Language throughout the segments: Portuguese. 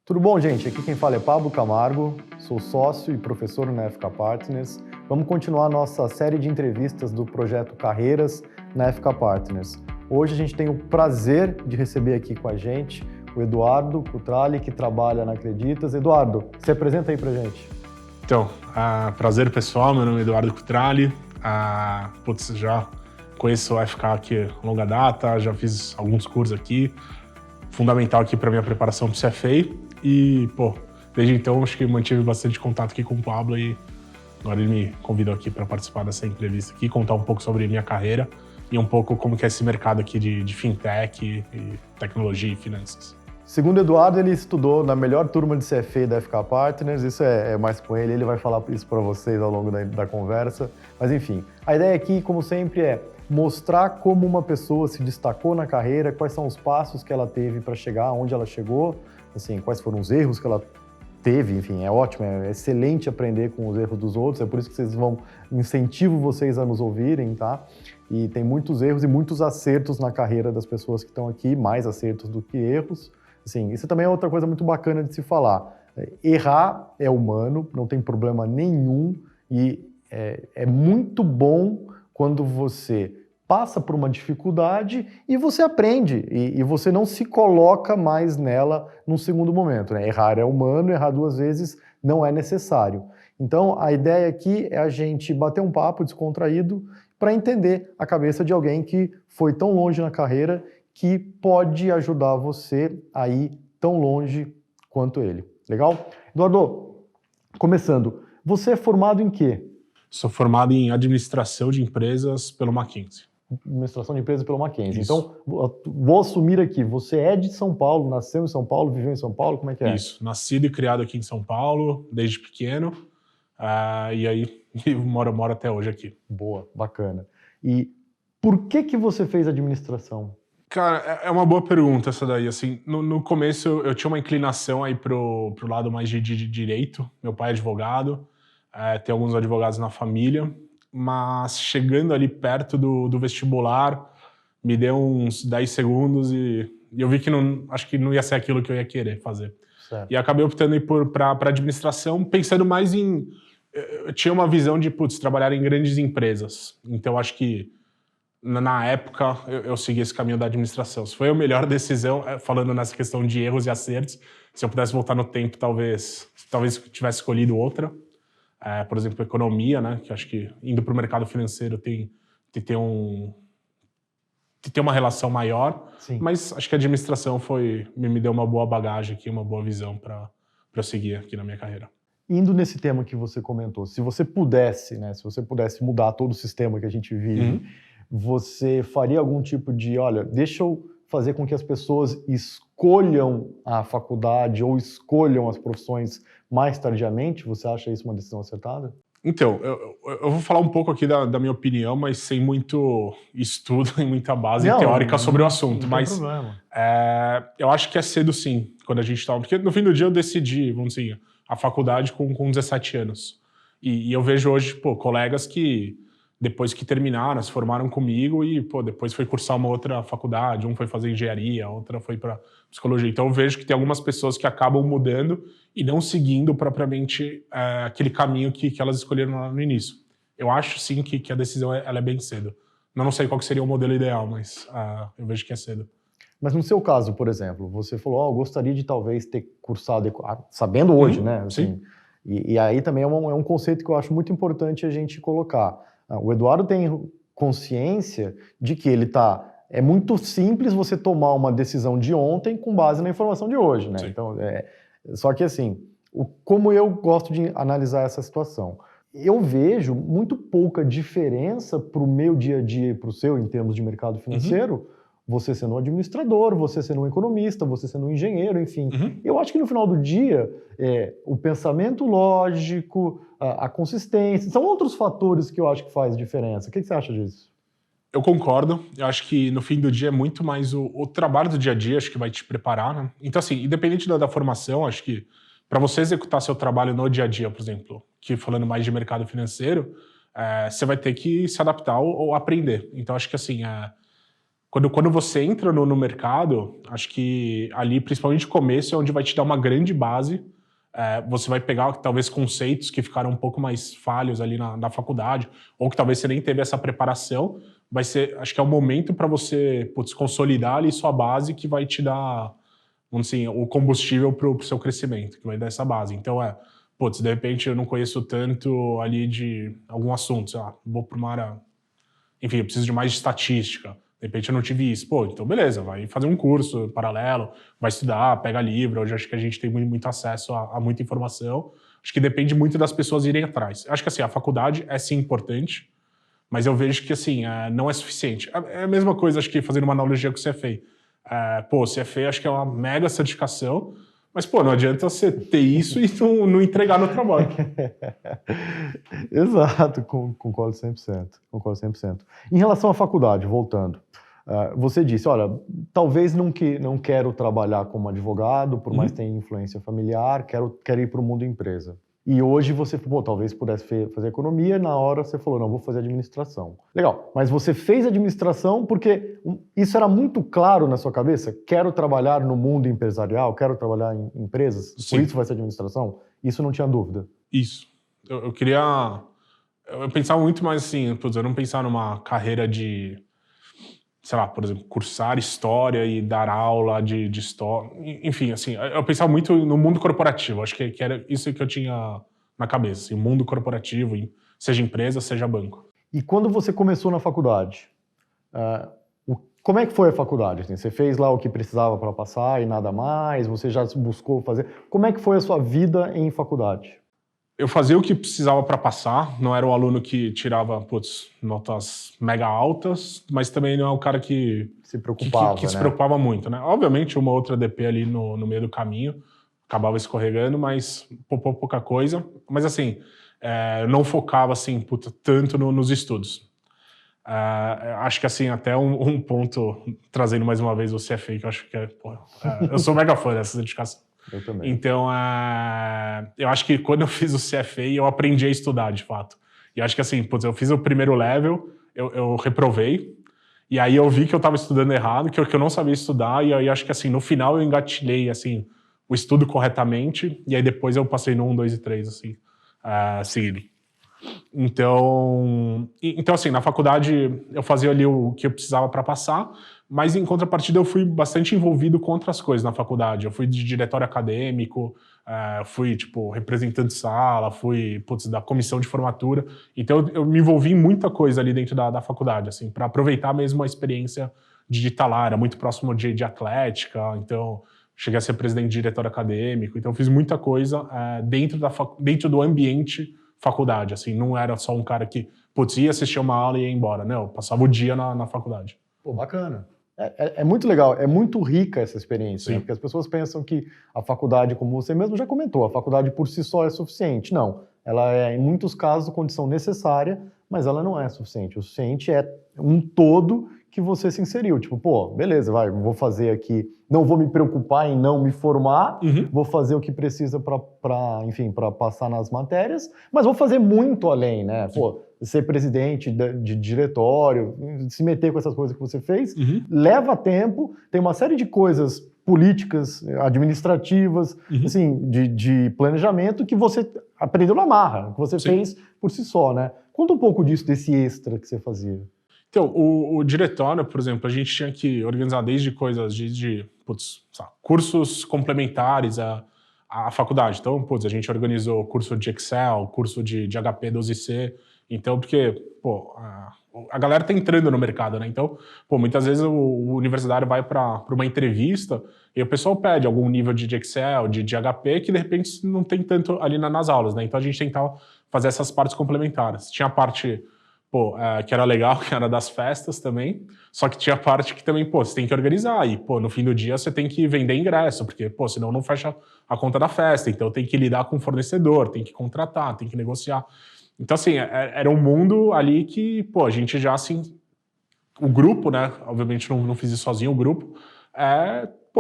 Tudo bom, gente? Aqui quem fala é Pablo Camargo, sou sócio e professor na FK Partners. Vamos continuar nossa série de entrevistas do projeto Carreiras na FK Partners. Hoje a gente tem o prazer de receber aqui com a gente o Eduardo Cutrali, que trabalha na Acreditas. Eduardo, se apresenta aí pra gente. Então, prazer pessoal, meu nome é Eduardo Cutrali. Já conheço o FK aqui a longa data, já fiz alguns cursos aqui, fundamental aqui para minha preparação para o CFA. E, desde então acho que mantive bastante contato aqui com o Pablo e agora ele me convidou aqui para participar dessa entrevista aqui, contar um pouco sobre minha carreira e um pouco como que é esse mercado aqui de fintech e tecnologia e finanças. Segundo o Eduardo, ele estudou na melhor turma de CFA da FK Partners, isso é mais com ele vai falar isso para vocês ao longo da conversa. Mas enfim, a ideia aqui, como sempre, é mostrar como uma pessoa se destacou na carreira, quais são os passos que ela teve para chegar onde ela chegou, assim, quais foram os erros que ela teve, enfim, é ótimo, é excelente aprender com os erros dos outros, é por isso que incentivo vocês a nos ouvirem, tá? E tem muitos erros e muitos acertos na carreira das pessoas que estão aqui, mais acertos do que erros. Assim, isso também é outra coisa muito bacana de se falar. Errar é humano, não tem problema nenhum e é muito bom quando você passa por uma dificuldade e você aprende e você não se coloca mais nela num segundo momento, né? Errar é humano, errar duas vezes não é necessário. Então, a ideia aqui é a gente bater um papo descontraído para entender a cabeça de alguém que foi tão longe na carreira que pode ajudar você a ir tão longe quanto ele. Legal? Eduardo, começando, você é formado em quê? Sou formado em administração de empresas pelo Mackenzie. Administração de empresas pelo Mackenzie. Isso. Então, vou assumir aqui, você é de São Paulo, nasceu em São Paulo, viveu em São Paulo, como é que é? Isso, nascido e criado aqui em São Paulo, desde pequeno, e aí moro até hoje aqui. Boa, bacana. E por que você fez administração? Cara, é uma boa pergunta essa daí, assim, no começo eu tinha uma inclinação aí pro lado mais de direito, meu pai é advogado, tem alguns advogados na família, mas chegando ali perto do vestibular, me deu uns 10 segundos e eu vi que acho que não ia ser aquilo que eu ia querer fazer. Certo. E acabei optando para administração, pensando mais em... Eu tinha uma visão de, trabalhar em grandes empresas, então acho que na época, eu segui esse caminho da administração. Se foi a melhor decisão, falando nessa questão de erros e acertos, se eu pudesse voltar no tempo, talvez eu tivesse escolhido outra. Por exemplo, economia, né? Que acho que indo para o mercado financeiro tem uma relação maior. Sim. Mas acho que a administração me deu uma boa bagagem aqui, uma boa visão para eu seguir aqui na minha carreira. Indo nesse tema que você comentou, se você pudesse mudar todo o sistema que a gente vive, você faria algum tipo de, olha, deixa eu fazer com que as pessoas escolham a faculdade ou escolham as profissões mais tardiamente? Você acha isso uma decisão acertada? Então, eu vou falar um pouco aqui da minha opinião, mas sem muito estudo e muita base teórica sobre o assunto. Não tem problema. Eu acho que é cedo sim, quando a gente estava... Porque no fim do dia eu decidi, vamos dizer, a faculdade com 17 anos. E eu vejo hoje, colegas que depois que terminaram, se formaram comigo e, depois foi cursar uma outra faculdade, um foi fazer engenharia, outra foi para psicologia. Então eu vejo que tem algumas pessoas que acabam mudando e não seguindo propriamente aquele caminho que elas escolheram lá no início. Eu acho sim que a decisão ela é bem cedo. Eu não sei qual que seria o modelo ideal, mas eu vejo que é cedo. Mas no seu caso, por exemplo, você falou, eu gostaria de talvez ter cursado, sabendo hoje, né? Assim, sim. E aí também é um conceito que eu acho muito importante a gente colocar. O Eduardo tem consciência de que é muito simples você tomar uma decisão de ontem com base na informação de hoje, né? Sim. Então, só que assim, como eu gosto de analisar essa situação, eu vejo muito pouca diferença para o meu dia a dia e para o seu em termos de mercado financeiro, você sendo um administrador, você sendo um economista, você sendo um engenheiro, enfim. Eu acho que no final do dia, o pensamento lógico, a consistência, são outros fatores que eu acho que faz diferença. O que você acha disso? Eu concordo. Eu acho que no fim do dia é muito mais o trabalho do dia a dia, acho que vai te preparar, né? Então, assim, independente da formação, acho que para você executar seu trabalho no dia a dia, por exemplo, que falando mais de mercado financeiro, você vai ter que se adaptar ou aprender. Então, acho que assim, quando você entra no mercado, acho que ali, principalmente no começo, é onde vai te dar uma grande base. Você vai pegar, talvez, conceitos que ficaram um pouco mais falhos ali na faculdade, ou que talvez você nem teve essa preparação. Acho que é o momento para você consolidar ali sua base, que vai te dar, vamos dizer, o combustível para o seu crescimento, que vai dar essa base. Então, de repente eu não conheço tanto ali de algum assunto, sei lá, vou para uma área, enfim, eu preciso de mais de estatística. De repente eu não tive isso. Então beleza, vai fazer um curso paralelo, vai estudar, pega livro. Hoje acho que a gente tem muito acesso a muita informação. Acho que depende muito das pessoas irem atrás. Acho que assim, a faculdade é sim importante, mas eu vejo que assim, não é suficiente. É a mesma coisa, acho que fazendo uma analogia com o CFA. O CFA acho que é uma mega certificação, mas não adianta você ter isso e não entregar no trabalho. Exato, concordo 100%. Concordo 100%. Em relação à faculdade, voltando, você disse, olha, talvez não quero trabalhar como advogado, por mais que tenha influência familiar, quero ir para o mundo empresa. E hoje você, talvez pudesse fazer economia, na hora você falou, não, vou fazer administração. Legal, mas você fez administração porque isso era muito claro na sua cabeça? Quero trabalhar no mundo empresarial, quero trabalhar em empresas, Sim. Por isso vai ser administração? Isso não tinha dúvida? Isso. Eu queria... Eu pensava muito mais assim, eu não pensava numa carreira de, sei lá, por exemplo, cursar história e dar aula de história. Enfim, assim, eu pensava muito no mundo corporativo. Acho que era isso que eu tinha na cabeça, assim, o mundo corporativo, seja empresa, seja banco. E quando você começou na faculdade, como é que foi a faculdade? Assim, você fez lá o que precisava para passar e nada mais? Você já buscou fazer? Como é que foi a sua vida em faculdade? Eu fazia o que precisava para passar, não era um aluno que tirava notas mega altas, mas também não é o cara que se preocupava, que se preocupava muito, né? Obviamente, uma outra DP ali no meio do caminho, acabava escorregando, mas pouca coisa. Mas assim, não focava assim, tanto nos estudos. Acho que assim, até um ponto, trazendo mais uma vez o CFA, que eu acho que eu sou mega fã dessa dedicação. Eu também. Então, eu acho que quando eu fiz o CFA, eu aprendi a estudar, de fato. E acho que assim, eu fiz o primeiro level, eu reprovei, e aí eu vi que eu estava estudando errado, que eu não sabia estudar, e aí acho que assim, no final eu engatilhei, assim, o estudo corretamente, e aí depois eu passei no 1, 2 e 3, assim, seguido. Então, assim, na faculdade eu fazia ali o que eu precisava para passar, mas em contrapartida eu fui bastante envolvido com outras coisas na faculdade. Eu fui de diretório acadêmico, fui, representante de sala, fui, da comissão de formatura. Então eu me envolvi em muita coisa ali dentro da faculdade, assim, para aproveitar mesmo a experiência de estar lá. Era muito próximo de atlética, então cheguei a ser presidente de diretório acadêmico. Então eu fiz muita coisa dentro do ambiente faculdade, assim, não era só um cara que, ia assistir uma aula e ia embora, não, eu passava o dia na faculdade. Bacana. É muito legal, é muito rica essa experiência, né? Sim. Porque as pessoas pensam que a faculdade, como você mesmo já comentou, a faculdade por si só é suficiente. Não, ela é, em muitos casos, condição necessária, mas ela não é suficiente. O suficiente é um todo que você se inseriu. Beleza, vou fazer aqui, não vou me preocupar em não me formar, vou fazer o que precisa para passar nas matérias, mas vou fazer muito além, né? Ser presidente de diretório, se meter com essas coisas que você fez, leva tempo, tem uma série de coisas políticas, administrativas, assim, de planejamento que você aprendeu na marra, que você fez por si só, né? Conta um pouco disso, desse extra que você fazia. Então, o diretório, por exemplo, a gente tinha que organizar desde coisas cursos complementares à faculdade. Então, a gente organizou curso de Excel, curso de HP 12C. Então, porque, a galera tá entrando no mercado, né? Então, muitas vezes o universitário vai para uma entrevista e o pessoal pede algum nível de Excel, de HP, que de repente não tem tanto ali nas aulas, né? Então a gente tentava fazer essas partes complementares. Tinha a parte que era legal, que era das festas também, só que tinha a parte que também, você tem que organizar, e, no fim do dia você tem que vender ingresso, porque, senão não fecha a conta da festa, então tem que lidar com o fornecedor, tem que contratar, tem que negociar. Então, assim, era um mundo ali que, a gente já, assim, o grupo, né, obviamente não fiz isso sozinho, o grupo,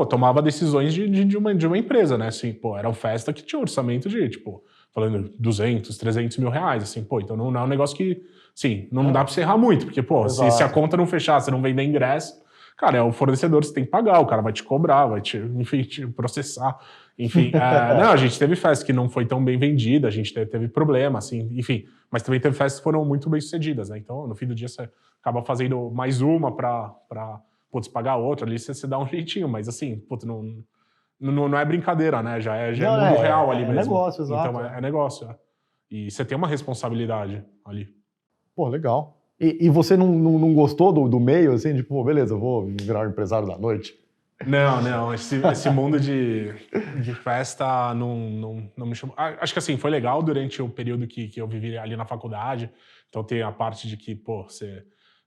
tomava decisões de uma empresa, né, assim, era uma festa que tinha um orçamento de, falando 200, 300 mil reais, assim, então não é um negócio que, sim, não dá pra você errar muito, porque, se a conta não fechar, você não vender ingresso, Cara, é o fornecedor, você tem que pagar, o cara vai te cobrar, vai te, enfim, te processar. Enfim, não, a gente teve festa que não foi tão bem vendida, a gente teve problema, assim, enfim. Mas também teve festas que foram muito bem sucedidas, né? Então, no fim do dia, você acaba fazendo mais uma pra putz, pagar outra, ali você dá um jeitinho, mas assim, putz, não é brincadeira, né? Já é Não, mundo real ali é mesmo. negócio, exato. Então, é negócio, é. E você tem uma responsabilidade ali. Pô, legal. E você não gostou do meio, assim, de, pô, beleza, eu vou virar um empresário da noite? Não, esse mundo de festa não me chamou. Acho que assim, foi legal durante o período que eu vivi ali na faculdade. Então tem a parte de que, pô,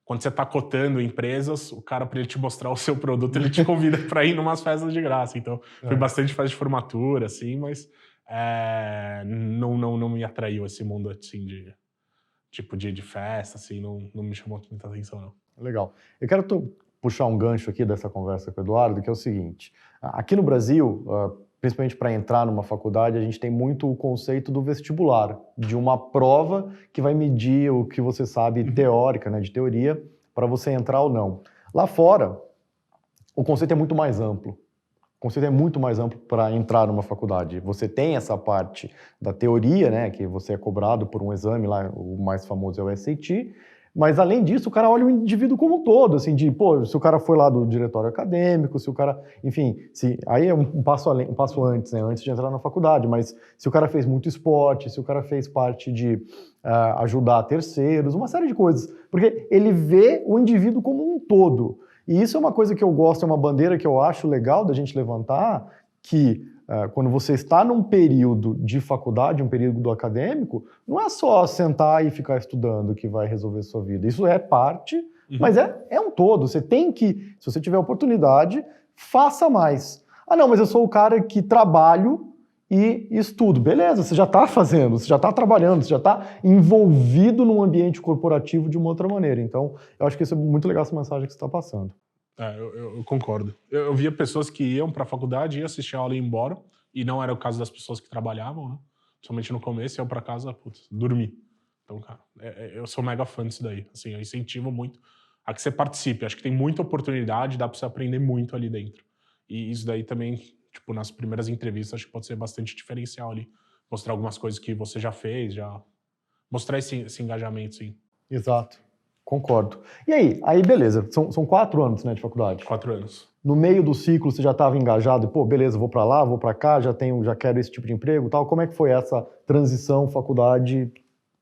quando você tá cotando empresas, o cara, para ele te mostrar o seu produto, ele te convida para ir numas festas de graça. Então, foi bastante festa de formatura, assim, mas não me atraiu esse mundo, assim, de festa, assim, não me chamou muita atenção, não. Legal. Eu quero puxar um gancho aqui dessa conversa com o Eduardo, que é o seguinte. Aqui no Brasil, principalmente para entrar numa faculdade, a gente tem muito o conceito do vestibular, de uma prova que vai medir o que você sabe teórica, né, de teoria, para você entrar ou não. Lá fora, o conceito é muito mais amplo. O conceito é muito mais amplo para entrar numa faculdade. Você tem essa parte da teoria, né, que você é cobrado por um exame lá, o mais famoso é o SAT, mas além disso, o cara olha o indivíduo como um todo, assim, de, pô, se o cara foi lá do diretório acadêmico, se o cara, enfim, aí é um passo além, um passo antes, né, antes de entrar na faculdade, mas se o cara fez muito esporte, se o cara fez parte de ajudar terceiros, uma série de coisas, porque ele vê o indivíduo como um todo. E isso é uma coisa que eu gosto, é uma bandeira que eu acho legal da gente levantar, que quando você está num período de faculdade, um período acadêmico, não é só sentar e ficar estudando que vai resolver a sua vida. Isso é parte, mas é um todo. Você tem que, se você tiver oportunidade, faça mais. Ah, não, mas eu sou o cara que trabalho e estudo. Beleza, você já está fazendo, você já está trabalhando, você já está envolvido num ambiente corporativo de uma outra maneira. Então, eu acho que isso é muito legal, essa mensagem que você está passando. Eu concordo. Eu via pessoas que iam para a faculdade, iam assistir a aula e ir embora, e não era o caso das pessoas que trabalhavam, né? Somente no começo, iam para casa, putz, dormir. Então, cara, eu sou mega fã disso daí. Assim, eu incentivo muito a que você participe. Acho que tem muita oportunidade, dá para você aprender muito ali dentro. E isso daí também, tipo, nas primeiras entrevistas, acho que pode ser bastante diferencial ali. Mostrar algumas coisas que você já fez, já mostrar esse engajamento, sim. Exato. Concordo. E aí beleza, são 4 anos, né, de faculdade. 4 anos. No meio do ciclo você já estava engajado, pô, beleza, vou para lá, vou para cá, já quero esse tipo de emprego, tal. Como é que foi essa transição faculdade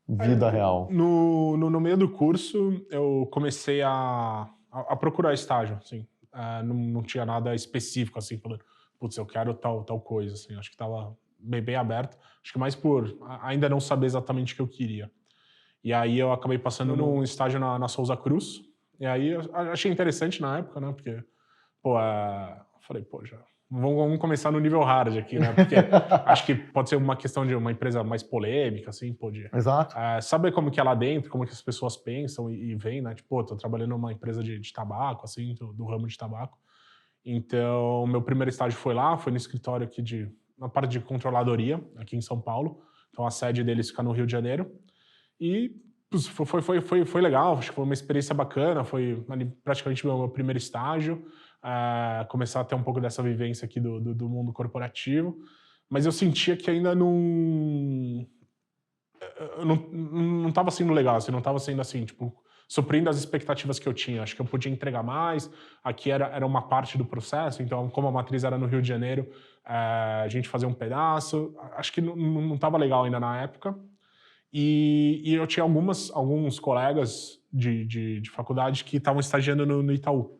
vida real? No meio do curso eu comecei a procurar estágio, assim. Não tinha nada específico assim falando, putz, eu quero tal coisa, assim. Acho que estava bem aberto. Acho que mais por ainda não saber exatamente o que eu queria. E aí eu acabei passando num estágio na Souza Cruz. E aí eu achei interessante na época, né? Porque, pô, falei, pô, já vamos começar no nível hard aqui, né? Porque acho que pode ser uma questão de uma empresa mais polêmica, assim, pode. Exato. Saber como que é lá dentro, como que as pessoas pensam e veem, né? Tipo, pô, tô trabalhando numa empresa de tabaco, assim, do ramo de tabaco. Então, meu primeiro estágio foi lá, foi no escritório aqui na parte de controladoria, aqui em São Paulo. Então, a sede deles fica no Rio de Janeiro. E foi legal, acho que foi uma experiência bacana, foi praticamente meu primeiro estágio, começar a ter um pouco dessa vivência aqui do mundo corporativo, mas eu sentia que ainda não estava sendo legal, assim, não estava sendo assim, tipo, suprindo as expectativas que eu tinha. Acho que eu podia entregar mais, aqui era uma parte do processo, então como a matriz era no Rio de Janeiro, a gente fazia um pedaço, acho que não estava legal ainda na época. E eu tinha alguns colegas de faculdade que estavam estagiando no Itaú.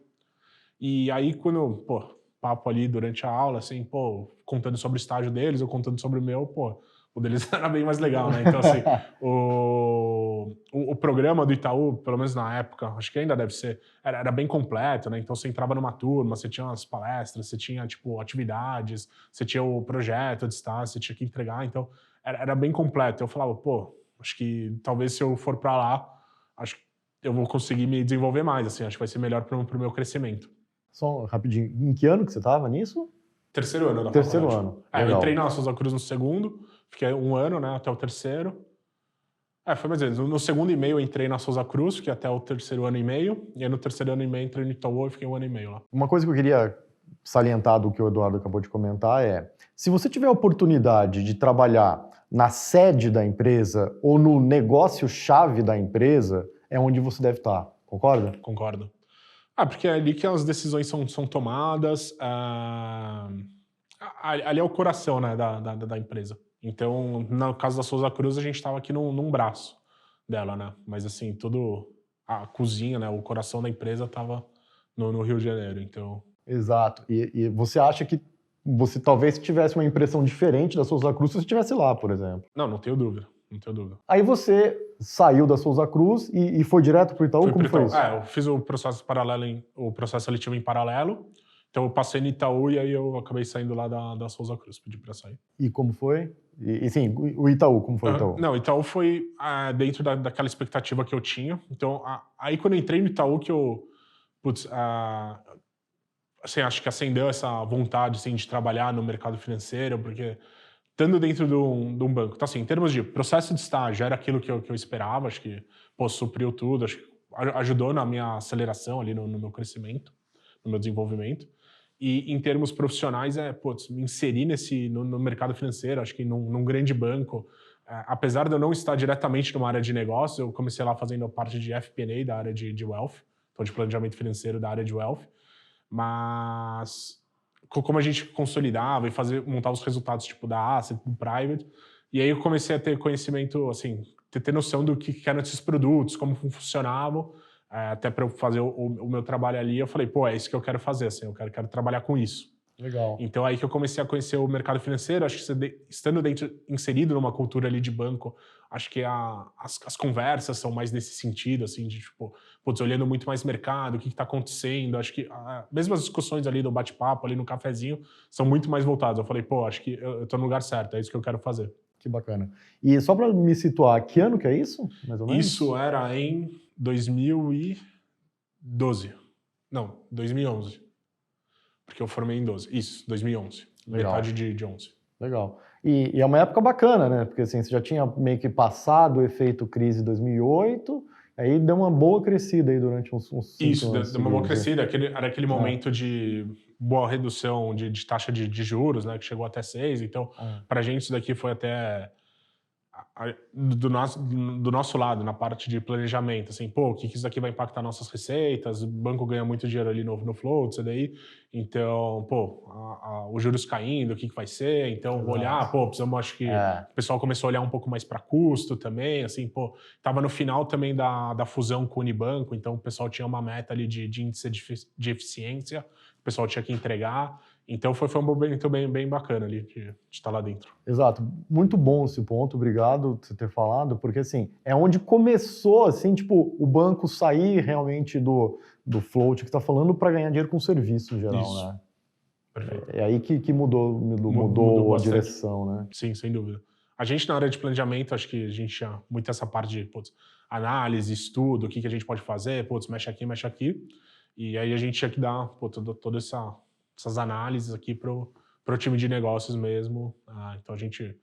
E aí, quando, pô, papo ali durante a aula, assim, pô, contando sobre o estágio deles, eu contando sobre o meu, pô, o deles era bem mais legal, né? Então, assim, o programa do Itaú, pelo menos na época, acho que ainda deve ser, era bem completo, né? Então, você entrava numa turma, você tinha umas palestras, você tinha, tipo, atividades, você tinha o projeto de estágio, você tinha que entregar, então, era bem completo. Eu falava, pô, acho que talvez se eu for para lá, acho que eu vou conseguir me desenvolver mais, assim, acho que vai ser melhor para o meu crescimento. Só rapidinho, em que ano que você estava nisso? Terceiro ano da Terceiro faculdade. ano. Eu entrei na Souza Cruz no segundo, fiquei 1 ano, né, até o terceiro. Foi mais ou menos. No segundo e meio eu entrei na Souza Cruz, que até o terceiro ano e meio, e aí no terceiro ano e meio entrei no Itaú e fiquei 1 ano e meio lá. Uma coisa que eu queria salientar do que o Eduardo acabou de comentar é, se você tiver a oportunidade de trabalhar na sede da empresa ou no negócio-chave da empresa, é onde você deve estar, concorda? Concordo. Porque é ali que as decisões são tomadas, ali é o coração, né, da empresa. Então, no caso da Souza Cruz, a gente estava aqui num braço dela, né? Mas assim, a cozinha, né, o coração da empresa estava no Rio de Janeiro, então... Exato. E você acha que você talvez tivesse uma impressão diferente da Souza Cruz se você estivesse lá, por exemplo? Não tenho dúvida. Não tenho dúvida. Aí você saiu da Souza Cruz e foi direto para o Itaú? Como foi isso? Eu fiz o processo seletivo em paralelo. Então eu passei no Itaú e aí eu acabei saindo lá da Souza Cruz, pedi para sair. E como foi? E sim, o Itaú, como foi o Itaú? Não, o Itaú foi dentro daquela expectativa que eu tinha. Então, aí quando eu entrei no Itaú que eu... assim, acho que acendeu essa vontade assim, de trabalhar no mercado financeiro, porque estando dentro de um banco. Então, assim, em termos de processo de estágio, era aquilo que eu esperava, acho que supriu tudo, acho que ajudou na minha aceleração ali no meu crescimento, no meu desenvolvimento. E em termos profissionais, me inserir no mercado financeiro, acho que num grande banco, apesar de eu não estar diretamente numa área de negócio, eu comecei lá fazendo parte de FP&A da área de Wealth, então de planejamento financeiro da área de Wealth, mas como a gente consolidava e montava os resultados tipo da Asset, do Private, e aí eu comecei a ter conhecimento, assim, ter noção do que eram esses produtos, como funcionavam, até para eu fazer o meu trabalho ali, eu falei, é isso que eu quero fazer, assim, eu quero trabalhar com isso. Legal. Então aí que eu comecei a conhecer o mercado financeiro, acho que estando inserido numa cultura ali de banco, acho que as conversas são mais nesse sentido, assim, de tipo, olhando muito mais mercado, o que está acontecendo, acho que mesmo as discussões ali do bate-papo, ali no cafezinho, são muito mais voltadas. Eu falei, acho que eu estou no lugar certo, é isso que eu quero fazer. Que bacana. E só para me situar, que ano que é isso, mais ou menos? Isso era em 2012. Não, 2011. Porque eu formei em 12. Isso, 2011. Legal. Metade de 11. Legal. E é uma época bacana, né? Porque assim, você já tinha meio que passado o efeito crise de 2008, aí deu uma boa crescida aí durante uns 5 anos. Isso, deu uma boa crescida. Era aquele momento de boa redução de taxa de juros, né? Que chegou até 6. Então, pra gente isso daqui foi até... do nosso lado, na parte de planejamento, assim, o que isso aqui vai impactar nossas receitas, o banco ganha muito dinheiro ali no float, CDI, então, os juros caindo, o que vai ser, então, vou olhar, precisamos, acho que o pessoal começou a olhar um pouco mais para custo também, assim, tava no final também da fusão com o Unibanco, então o pessoal tinha uma meta ali de índice de eficiência, o pessoal tinha que entregar, então foi um momento bem bacana ali de estar lá dentro. Exato. Muito bom esse ponto, obrigado por você ter falado, porque assim, é onde começou assim, tipo, o banco sair realmente do float que está falando para ganhar dinheiro com serviço em geral, Isso. Né? Perfeito. É aí que mudou a direção, né? Sim, sem dúvida. A gente na área de planejamento, acho que a gente tinha muito essa parte de análise, estudo, o que a gente pode fazer, mexe aqui, e aí a gente tinha que dar toda essas análises aqui pro time de negócios mesmo. Então a gente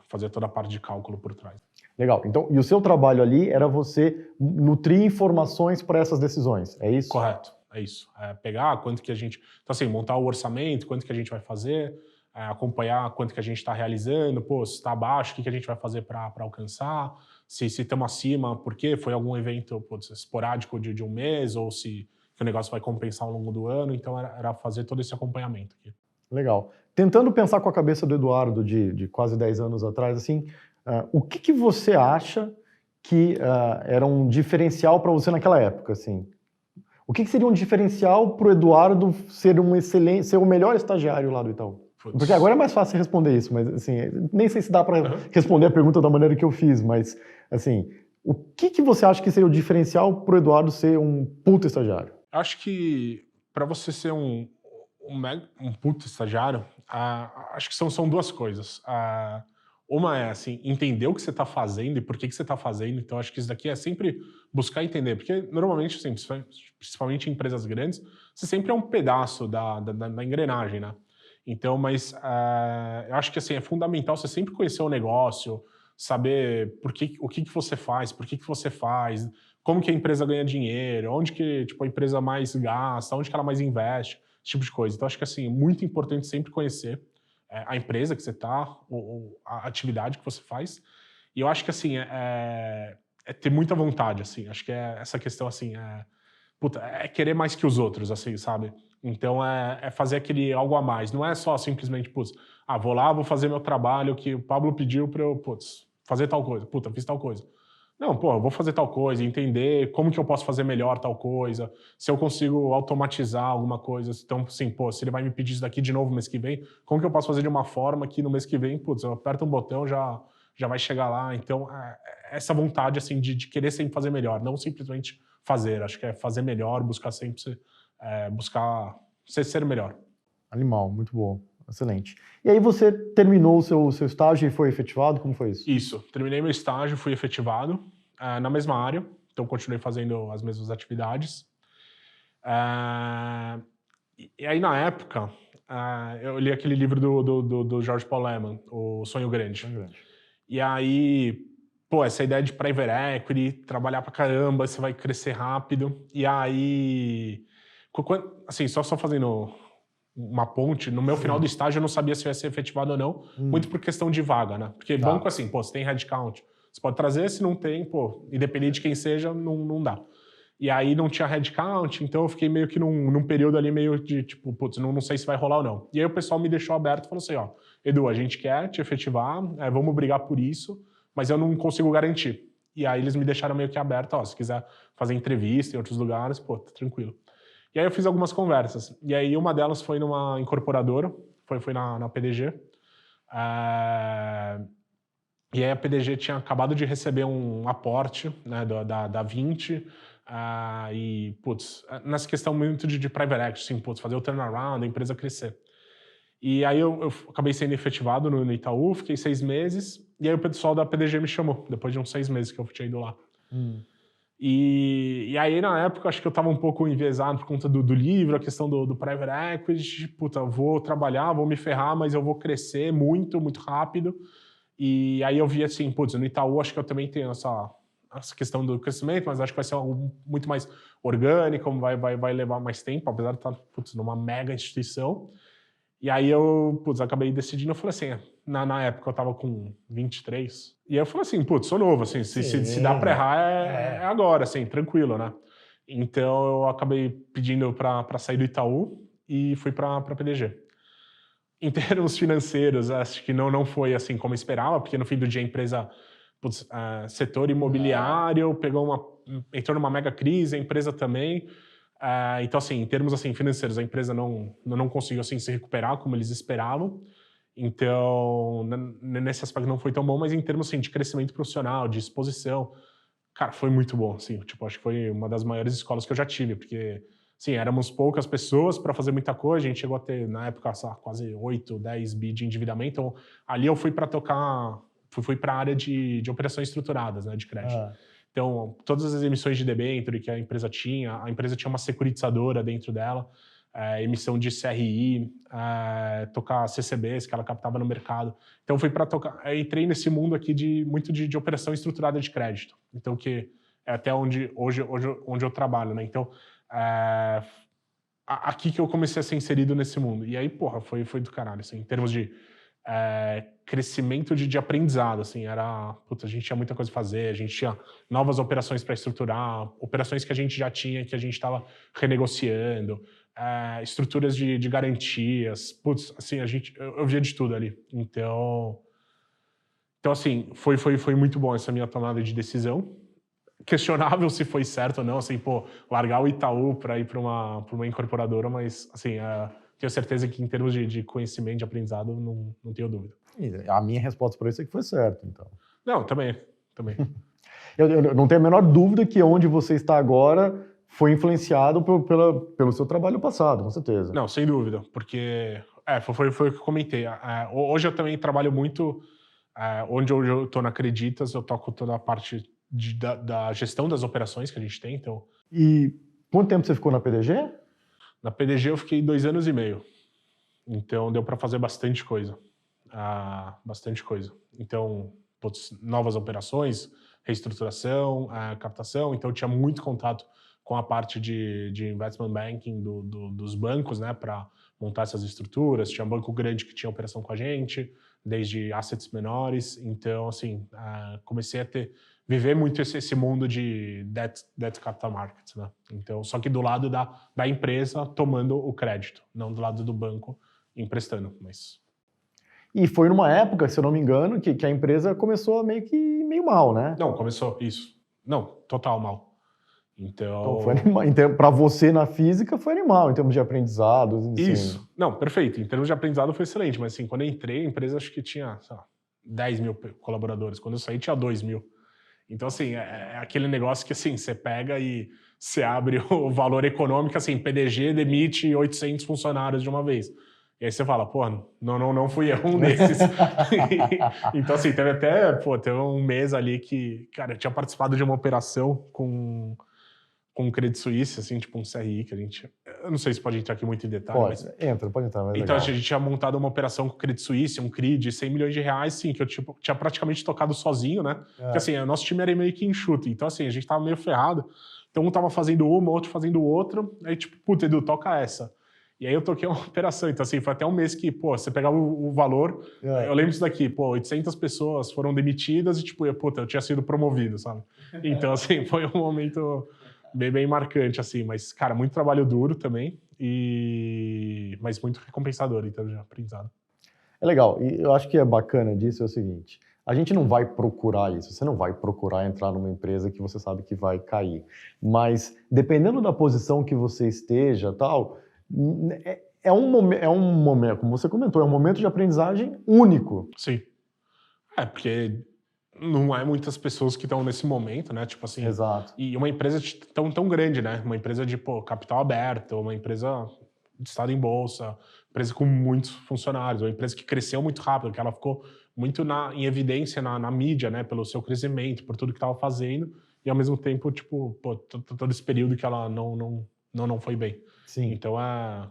fazia toda a parte de cálculo por trás. Legal. Então, e o seu trabalho ali era você nutrir informações para essas decisões, é isso? Correto, é isso. Pegar quanto que a gente... Então assim, montar o orçamento, quanto que a gente vai fazer, acompanhar quanto que a gente está realizando, se está abaixo, o que a gente vai fazer para alcançar, se estamos acima, por quê? Foi algum evento esporádico de um mês, ou se o negócio vai compensar ao longo do ano, então era fazer todo esse acompanhamento aqui. Legal. Tentando pensar com a cabeça do Eduardo de quase 10 anos atrás, assim, o que você acha que era um diferencial para você naquela época, assim? O que seria um diferencial para o Eduardo ser o melhor estagiário lá do Itaú? Porque agora é mais fácil responder isso, mas assim, nem sei se dá para responder a pergunta da maneira que eu fiz, mas assim, o que você acha que seria o diferencial para o Eduardo ser um puta estagiário? Acho que para você ser um puto estagiário, acho que são duas coisas. Uma é assim, entender o que você está fazendo e por que você está fazendo. Então, acho que isso daqui é sempre buscar entender. Porque, normalmente, assim, principalmente em empresas grandes, você sempre é um pedaço da engrenagem, né? Então, mas eu acho que assim, é fundamental você sempre conhecer o negócio, saber o que você faz, por que você faz, como que a empresa ganha dinheiro, onde que tipo, a empresa mais gasta, onde que ela mais investe, esse tipo de coisa. Então, acho que assim, é muito importante sempre conhecer a empresa que você está, ou a atividade que você faz. E eu acho que assim, é ter muita vontade, assim. Acho que essa questão assim, puta, é querer mais que os outros, assim, sabe? Então é fazer aquele algo a mais. Não é só simplesmente, putz, vou lá, vou fazer meu trabalho que o Pablo pediu para eu, putz, fazer tal coisa. Puta, fiz tal coisa. Não, pô, eu vou fazer tal coisa, entender como que eu posso fazer melhor tal coisa, se eu consigo automatizar alguma coisa. Então, assim, pô, se ele vai me pedir isso daqui de novo mês que vem, como que eu posso fazer de uma forma que no mês que vem, putz, eu aperto um botão, já vai chegar lá. Então, essa vontade, assim, de querer sempre fazer melhor, não simplesmente fazer. Acho que é fazer melhor, buscar sempre buscar ser melhor. Animal, muito bom. Excelente. E aí você terminou o seu estágio e foi efetivado? Como foi isso? Isso. Terminei meu estágio, fui efetivado na mesma área, então continuei fazendo as mesmas atividades. E aí, na época, eu li aquele livro do George Paul Leman, O Sonho Grande. E aí, pô, essa ideia de private equity, trabalhar pra caramba, você vai crescer rápido. E aí, assim, só fazendo uma ponte, no meu final do estágio eu não sabia se eu ia ser efetivado ou não, muito por questão de vaga, né? Porque banco, assim, pô, você tem headcount, você pode trazer, se não tem, pô, independente de quem seja, não dá. E aí não tinha headcount, então eu fiquei meio que num período ali meio de, tipo, putz, não sei se vai rolar ou não. E aí o pessoal me deixou aberto e falou assim, ó, Edu, a gente quer te efetivar, vamos brigar por isso, mas eu não consigo garantir. E aí eles me deixaram meio que aberto, ó, se quiser fazer entrevista em outros lugares, pô, tá tranquilo. E aí eu fiz algumas conversas. E aí uma delas foi numa incorporadora, foi na PDG. E aí a PDG tinha acabado de receber um aporte, né, da 20, e, putz, nessa questão muito de private equity, assim, putz, fazer o turnaround, a empresa crescer. E aí eu acabei sendo efetivado no Itaú, fiquei 6 meses, e aí o pessoal da PDG me chamou, depois de uns 6 meses que eu tinha ido lá. E aí, na época, acho que eu estava um pouco enviesado por conta do livro, a questão do private equity, puta, vou trabalhar, vou me ferrar, mas eu vou crescer muito, muito rápido. E aí eu vi assim, putz, no Itaú acho que eu também tenho essa questão do crescimento, mas acho que vai ser algo muito mais orgânico, vai levar mais tempo, apesar de estar, putz, numa mega instituição. E aí eu, putz, acabei decidindo, eu falei assim, na época eu tava com 23, e aí eu falei assim, putz, sou novo, assim, se dá pra errar é agora, assim, tranquilo, né? Então eu acabei pedindo pra sair do Itaú e fui pra PDG. Em termos financeiros, acho que não foi assim como eu esperava, porque no fim do dia a empresa, putz, setor imobiliário, entrou numa mega crise, a empresa também. Então, assim, em termos assim, financeiros, a empresa não conseguiu assim, se recuperar como eles esperavam. Então, nesse aspecto não foi tão bom, mas em termos assim, de crescimento profissional, de exposição, cara, foi muito bom. Assim, tipo, acho que foi uma das maiores escolas que eu já tive, porque sim, éramos poucas pessoas para fazer muita coisa. A gente chegou a ter, na época, quase 8, 10 bi de endividamento. Então, ali eu fui para tocar, fui para a área de operações estruturadas, né, de crédito. Então, todas as emissões de debênture que a empresa tinha uma securitizadora dentro dela, emissão de CRI, tocar CCBs que ela captava no mercado. Então, fui para tocar. Entrei nesse mundo aqui muito de operação estruturada de crédito. Então, que é até onde eu trabalho, né? Então, aqui que eu comecei a ser inserido nesse mundo. E aí, porra, foi do caralho, assim, em termos de crescimento de aprendizado, assim, puta, a gente tinha muita coisa a fazer, a gente tinha novas operações para estruturar, operações que a gente já tinha, que a gente estava renegociando, estruturas de garantias, putz, assim, eu via de tudo ali. Então assim, foi muito bom essa minha tomada de decisão. Questionável se foi certo ou não, assim, pô, largar o Itaú para ir para uma incorporadora, mas, assim, tenho certeza que em termos de conhecimento, de aprendizado, não tenho dúvida. E a minha resposta para isso é que foi certo, então. Não, também. Eu não tenho a menor dúvida que onde você está agora foi influenciado pelo seu trabalho passado, com certeza. Não, sem dúvida, porque foi o que eu comentei. Hoje eu também trabalho muito, onde eu estou na Acreditas, eu toco toda a parte da gestão das operações que a gente tem. Então, e quanto tempo você ficou na PDG? Na PDG eu fiquei 2 anos e meio. Então deu para fazer bastante coisa. Bastante coisa. Então, novas operações, reestruturação, captação, então eu tinha muito contato com a parte de investment banking dos bancos, né, para montar essas estruturas. Tinha um banco grande que tinha operação com a gente, desde assets menores. Então, assim, comecei a viver muito esse mundo de debt capital markets, né? Então, só que do lado da empresa tomando o crédito, não do lado do banco emprestando, mas... E foi numa época, se eu não me engano, que a empresa começou meio mal, né? Não, começou isso. Não, total mal. Então foi animal. Então, para você na física foi animal, em termos de aprendizado. Assim. Isso. Não, perfeito. Em termos de aprendizado foi excelente, mas assim, quando eu entrei, a empresa acho que tinha, sei lá, 10 mil colaboradores. Quando eu saí, tinha 2 mil. Então, assim, é aquele negócio que, assim, você pega e você abre o valor econômico, assim, PDG demite 800 funcionários de uma vez. E aí você fala, pô, não fui eu um desses. Então, assim, teve um mês ali que, cara, eu tinha participado de uma operação com o Credit Suisse, assim, tipo um CRI, que a gente... Eu não sei se pode entrar aqui muito em detalhe, pode entrar. Mas então, legal. a gente tinha montado uma operação com o Credit Suisse, um CRI de 100 milhões de reais, sim, que eu tinha praticamente tocado sozinho, né? Porque, assim, o nosso time era meio que enxuto. Então, assim, a gente tava meio ferrado. Então, um tava fazendo uma, outro fazendo outra. Aí, tipo, puta, Edu, toca essa. E aí eu toquei uma operação. Então, assim, foi até um mês que, pô, você pegava o valor... Eu lembro disso daqui, pô, 800 pessoas foram demitidas e, tipo, eu tinha sido promovido, sabe? Então, assim, foi um momento... bem marcante, assim, mas, cara, muito trabalho duro também, mas muito recompensador em termos de aprendizado. É legal, e eu acho que é bacana disso é o seguinte, a gente não vai procurar isso, você não vai procurar entrar numa empresa que você sabe que vai cair, mas dependendo da posição que você esteja, tal, é um momento, como você comentou, é um momento de aprendizagem único. Sim. Porque não é muitas pessoas que estão nesse momento, né? Tipo assim. Exato. E uma empresa tão grande, né? Uma empresa de capital aberto, uma empresa de estado em bolsa, empresa com muitos funcionários, uma empresa que cresceu muito rápido, que ela ficou muito em evidência na mídia, né? Pelo seu crescimento, por tudo que estava fazendo, e ao mesmo tempo, tipo, todo esse período que ela não foi bem. Sim. Então é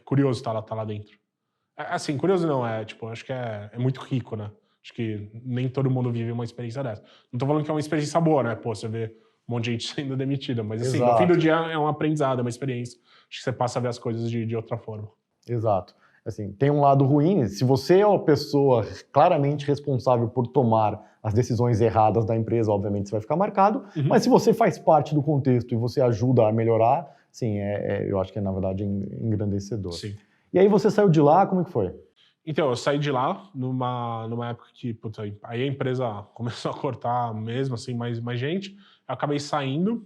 curioso estar lá dentro. Assim, curioso não, tipo, acho que é muito rico, né? Acho que nem todo mundo vive uma experiência dessa. Não tô falando que é uma experiência boa, né? Pô, você vê um monte de gente sendo demitida, mas assim, no fim do dia é um aprendizado, é uma experiência. Acho que você passa a ver as coisas de outra forma. Exato. Assim, tem um lado ruim, se você é uma pessoa claramente responsável por tomar as decisões erradas da empresa, obviamente você vai ficar marcado, mas se você faz parte do contexto e você ajuda a melhorar, sim, eu acho que é, na verdade, engrandecedor. Sim. E aí você saiu de lá, como é que foi? Então, eu saí de lá numa época que, puta, aí a empresa começou a cortar mesmo, assim, mais gente. Eu acabei saindo,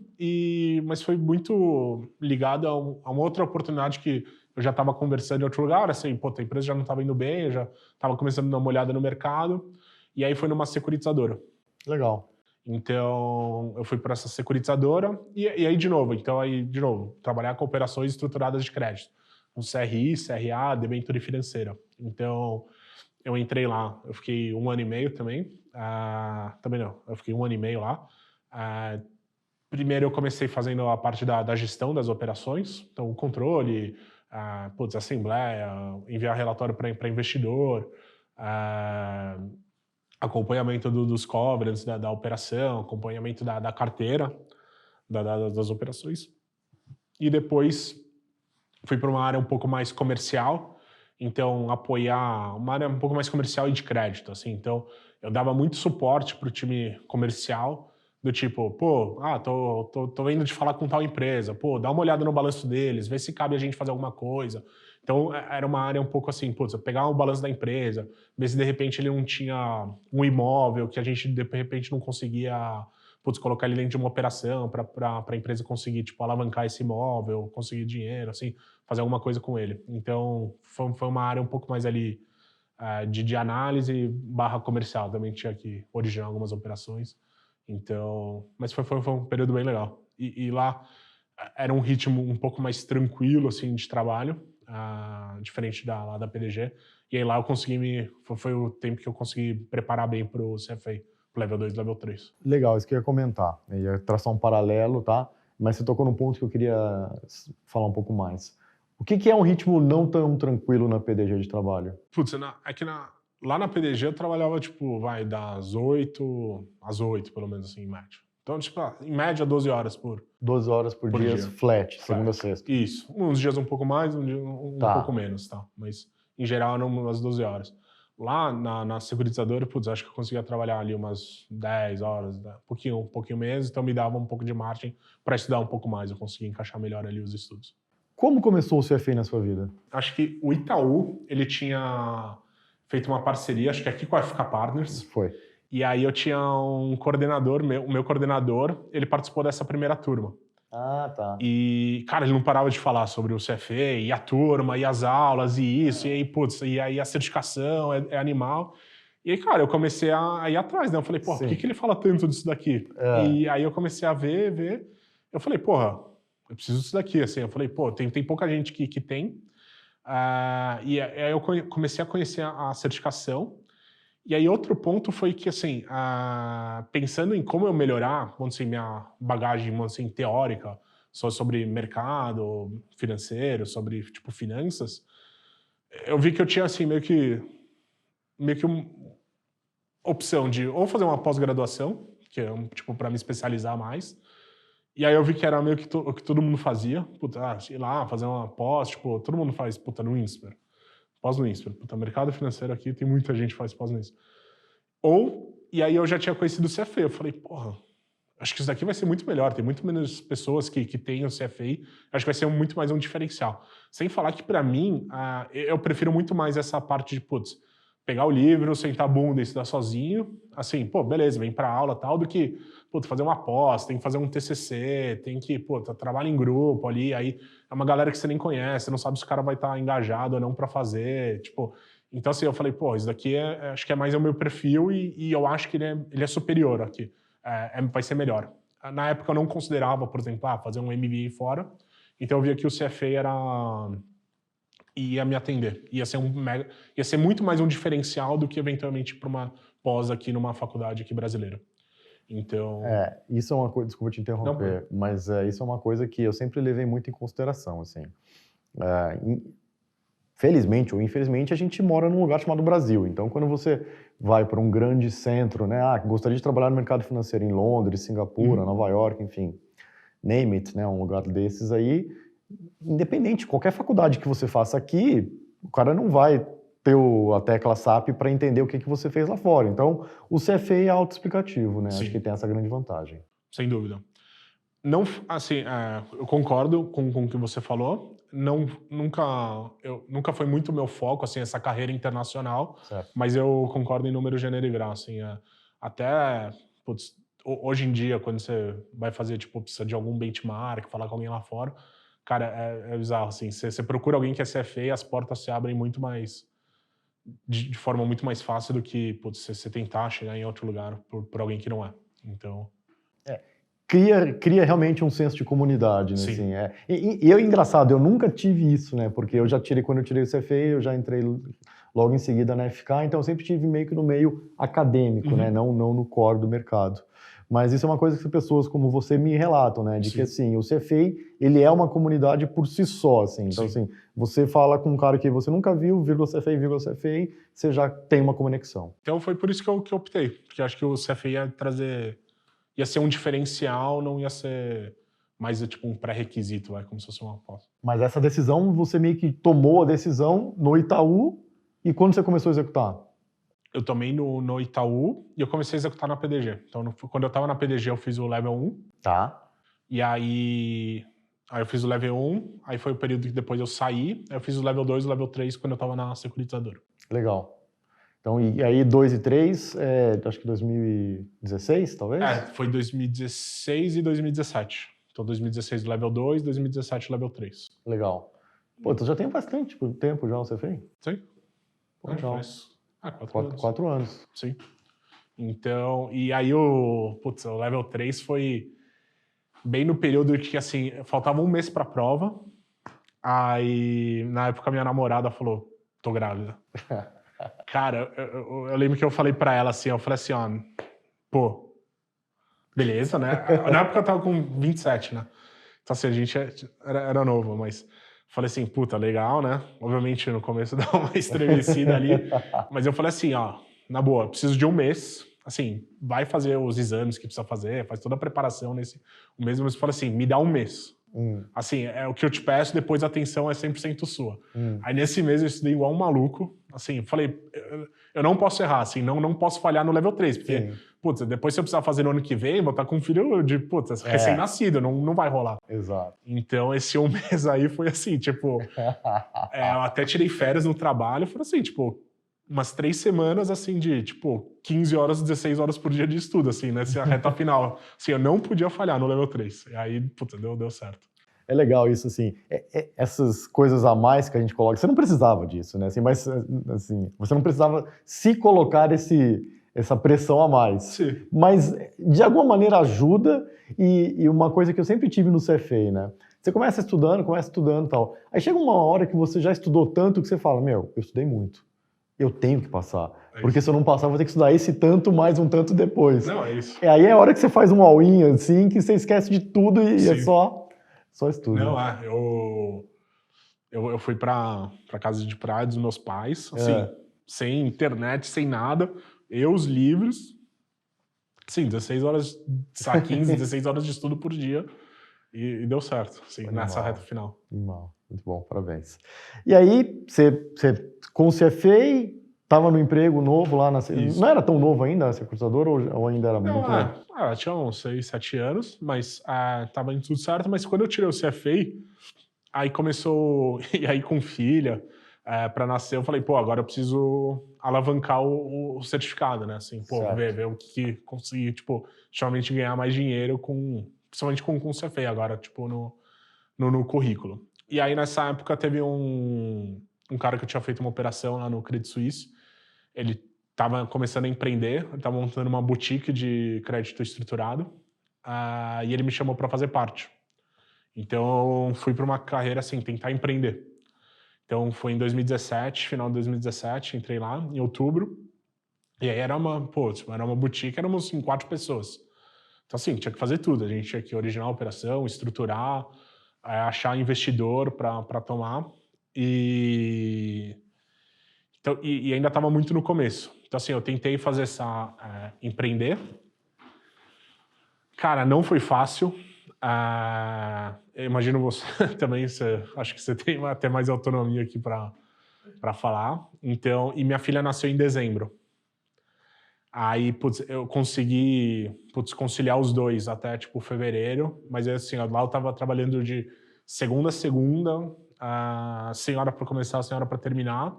mas foi muito ligado a uma outra oportunidade que eu já estava conversando em outro lugar, assim, a empresa já não estava indo bem, eu já estava começando a dar uma olhada no mercado, e aí foi numa securitizadora. Legal. Então, eu fui para essa securitizadora, e aí, de novo, trabalhar com operações estruturadas de crédito. Um CRI, CRA, debênture financeira. Então, eu entrei lá, eu fiquei 1 ano e meio também. Também não, eu fiquei 1 ano e meio lá. Primeiro eu comecei fazendo a parte da gestão das operações, então o controle, assembleia, enviar relatório para investidor, acompanhamento dos covenants da operação, acompanhamento da carteira das operações. E depois fui para uma área um pouco mais comercial, então apoiar uma área um pouco mais comercial e de crédito, assim. Então eu dava muito suporte para o time comercial, do tipo, tô indo te falar com tal empresa, dá uma olhada no balanço deles, vê se cabe a gente fazer alguma coisa. Então era uma área um pouco assim, pegar o balanço da empresa, ver se de repente ele não tinha um imóvel que a gente de repente não conseguia colocar ele dentro de uma operação para a empresa conseguir, alavancar esse imóvel, conseguir dinheiro, assim, fazer alguma coisa com ele. Então, foi uma área um pouco mais ali de análise / comercial. Também tinha que originar algumas operações. Então, mas foi um período bem legal. E lá era um ritmo um pouco mais tranquilo, assim, de trabalho, diferente lá da PDG. E aí lá foi o tempo que eu consegui preparar bem para o CFA. Level 2, Level 3. Legal, isso que eu ia comentar. Eu ia traçar um paralelo, tá? Mas você tocou num ponto que eu queria falar um pouco mais. O que é um ritmo não tão tranquilo na PDG de trabalho? Putz, é que Lá na PDG eu trabalhava, tipo, das 8 às 8, pelo menos, assim, em média. Então, tipo, em média, 12 horas 12 horas por dia, dia. flat, segunda a Flat. sexta. Isso. Uns dias um pouco mais, um pouco menos, tá? Mas, em geral, eram umas 12 horas. Lá na securitizadora, putz, acho que eu conseguia trabalhar ali umas 10 horas, né? Um pouquinho menos, então me dava um pouco de margem para estudar um pouco mais, eu conseguia encaixar melhor ali os estudos. Como começou o CFA na sua vida? Acho que o Itaú, ele tinha feito uma parceria, acho que aqui com a FK Partners. Foi. E aí eu tinha um coordenador, o meu coordenador, ele participou dessa primeira turma. Ah, tá. E, cara, ele não parava de falar sobre o CFA, e a turma, e as aulas, e isso, e aí, putz, e aí a certificação é animal. E aí, cara, eu comecei a ir atrás, né? Eu falei, porra, por que ele fala tanto disso daqui? E aí eu comecei a ver. Eu falei, porra, eu preciso disso daqui, assim. Eu falei, pô, tem pouca gente que tem. E aí eu comecei a conhecer a certificação. E aí outro ponto foi que, assim, pensando em como eu melhorar, vamos dizer, minha bagagem, vamos dizer, teórica, só sobre mercado financeiro, sobre, tipo, finanças, eu vi que eu tinha, assim, meio que uma opção de ou fazer uma pós-graduação, que é, tipo, para me especializar mais. E aí eu vi que era meio que o que todo mundo fazia. Puta, sei lá, fazer uma pós, tipo, todo mundo faz, puta, no INSPER. Pós no INSPER. Puta, mercado financeiro aqui, tem muita gente que faz pós no INSPER. E aí eu já tinha conhecido o CFA. Eu falei, porra, acho que isso daqui vai ser muito melhor. Tem muito menos pessoas que têm o CFA. Acho que vai ser muito mais um diferencial. Sem falar que, para mim, eu prefiro muito mais essa parte de, putz, pegar o livro, sentar a bunda e estudar sozinho. Assim, pô, beleza, vem pra aula e tal, do que, putz, fazer uma pós, tem que fazer um TCC, tem que, pô, trabalha em grupo ali, aí é uma galera que você nem conhece, você não sabe se o cara vai estar engajado ou não pra fazer, tipo... Então, assim, eu falei, pô, isso daqui acho que é mais o meu perfil e eu acho que ele é superior aqui. Vai ser melhor. Na época eu não considerava, por exemplo, fazer um MBA fora, então eu via que o CFA ia me atender. Ia ser muito mais um diferencial do que eventualmente para uma pós aqui numa faculdade aqui brasileira. Então... Isso é uma coisa, desculpa te interromper, mas isso é uma coisa que eu sempre levei muito em consideração, assim. Felizmente ou infelizmente, a gente mora num lugar chamado Brasil. Então, quando você vai para um grande centro, né? Gostaria de trabalhar no mercado financeiro em Londres, Singapura, Nova York, enfim, name it, né? Um lugar desses aí, independente, qualquer faculdade que você faça aqui, o cara não vai ter a tecla SAP para entender o que você fez lá fora. Então, o CFA é autoexplicativo, né? Sim. Acho que tem essa grande vantagem. Sem dúvida. Não, assim, eu concordo com o que você falou. Nunca foi muito meu foco, assim, essa carreira internacional, Certo. mas eu concordo em número, gênero e grau, assim, até, putz, hoje em dia, quando você vai fazer, tipo, precisa de algum benchmark, falar com alguém lá fora, cara, é bizarro, assim, você procura alguém que é CFA e as portas se abrem muito mais, de forma muito mais fácil do que, putz, você tentar chegar em outro lugar por alguém que não é, então... Cria realmente um senso de comunidade, né? Sim. Assim, e é engraçado, eu nunca tive isso, né? Porque quando eu tirei o CFA, eu já entrei logo em seguida na FK, então eu sempre tive meio que no meio acadêmico, né? Não no core do mercado. Mas isso é uma coisa que as pessoas como você me relatam, né? De que, assim, o CFA, ele é uma comunidade por si só, assim. Então, assim, você fala com um cara que você nunca viu, vírgula CFA, você já tem uma conexão. Então foi por isso que eu optei, porque acho que o CFA ia ser um diferencial, não ia ser mais tipo um pré-requisito, como se fosse uma aposta. Mas essa decisão, você meio que tomou a decisão no Itaú, e quando você começou a executar? Eu tomei no Itaú e eu comecei a executar na PDG. Então, quando eu estava na PDG, eu fiz o Level 1. Tá. E aí eu fiz o Level 1, aí foi o período que depois eu saí, aí eu fiz o Level 2 e o Level 3 quando eu estava na securitizadora. Legal. Então, e aí 2 e 3, acho que 2016, talvez? Foi 2016 e 2017. Então, 2016 o Level 2, 2017 o Level 3. Legal. Pô, tu já tem bastante tempo já o CFA? Sim. Pô, legal. Faz 4 anos. 4 anos. Sim. Então, e aí o Level 3 foi bem no período que, assim, faltava um mês pra prova. Aí, na época, minha namorada falou, tô grávida. Cara, eu lembro que eu falei pra ela assim, ó, pô, beleza, né? Na época eu tava com 27, né? Então assim, a gente era novo, mas Falei assim, puta, legal, né? Obviamente no começo dá uma estremecida ali, mas eu falei assim, ó, na boa, preciso de um mês, assim, vai fazer os exames que precisa fazer, faz toda a preparação nesse um mês, mas eu falei assim, me dá um mês. Assim, é o que eu te peço, depois a atenção é 100% sua. Aí nesse mês eu estudei igual um maluco, assim, falei, eu não posso errar, assim, não posso falhar no level 3, porque, putz, depois se eu precisar fazer no ano que vem, vou estar com um filho de, putz, recém-nascido, não vai rolar. Exato. Então esse um mês aí foi assim, tipo, eu até tirei férias no trabalho, foi assim, tipo, umas 3 semanas, assim, de, tipo, 15 horas, 16 horas por dia de estudo, assim, nessa reta final. Assim, eu não podia falhar no level 3. E aí, puta, deu certo. É legal isso, assim, essas coisas a mais que a gente coloca, você não precisava disso, né, assim, mas, assim, você não precisava se colocar essa pressão a mais. Sim. Mas, de alguma maneira, ajuda, e uma coisa que eu sempre tive no CFA, né, você começa estudando e tal, aí chega uma hora que você já estudou tanto que você fala, meu, eu estudei muito. Eu tenho que passar. Porque se eu não passar, eu vou ter que estudar esse tanto mais um tanto depois. Não, é isso. Aí é a hora que você faz um all-in, assim, que você esquece de tudo e é só estudo. Não, eu fui pra casa de praia dos meus pais, assim, sem internet, sem nada. Eu, os livros, assim, 16 horas, 15, 16 horas de estudo por dia. E deu certo, assim, nessa reta final. Animal. Muito bom, parabéns. E aí, você com o CFA, estava no emprego novo lá na... Isso. Não era tão novo ainda, ser cursador, ou ainda era muito novo? Tinha uns 6, 7 anos, mas tava indo tudo certo. Mas quando eu tirei o CFA, aí começou... E aí com filha, para nascer, eu falei, pô, agora eu preciso alavancar o certificado, né? Assim, pô, ver o que conseguir, tipo, realmente ganhar mais dinheiro principalmente com o CFA agora, tipo, no currículo. E aí, nessa época, teve um cara que eu tinha feito uma operação lá no Credit Suisse. Ele estava começando a empreender, ele estava montando uma boutique de crédito estruturado, e ele me chamou para fazer parte. Então, fui para uma carreira, assim, tentar empreender. Então, foi em 2017, final de 2017, entrei lá, em outubro, e aí era uma boutique, éramos 4 pessoas. Então, assim, tinha que fazer tudo. A gente tinha que originar a operação, estruturar, achar investidor para tomar. Então, e ainda estava muito no começo. Então, assim, eu tentei fazer empreender. Cara, não foi fácil. Eu imagino você também, acho que você tem até mais autonomia aqui para falar. Então, e minha filha nasceu em dezembro. Aí, eu consegui conciliar os dois até, tipo, fevereiro. Mas, assim, lá eu tava trabalhando de segunda a segunda, sem hora para começar, sem hora para terminar.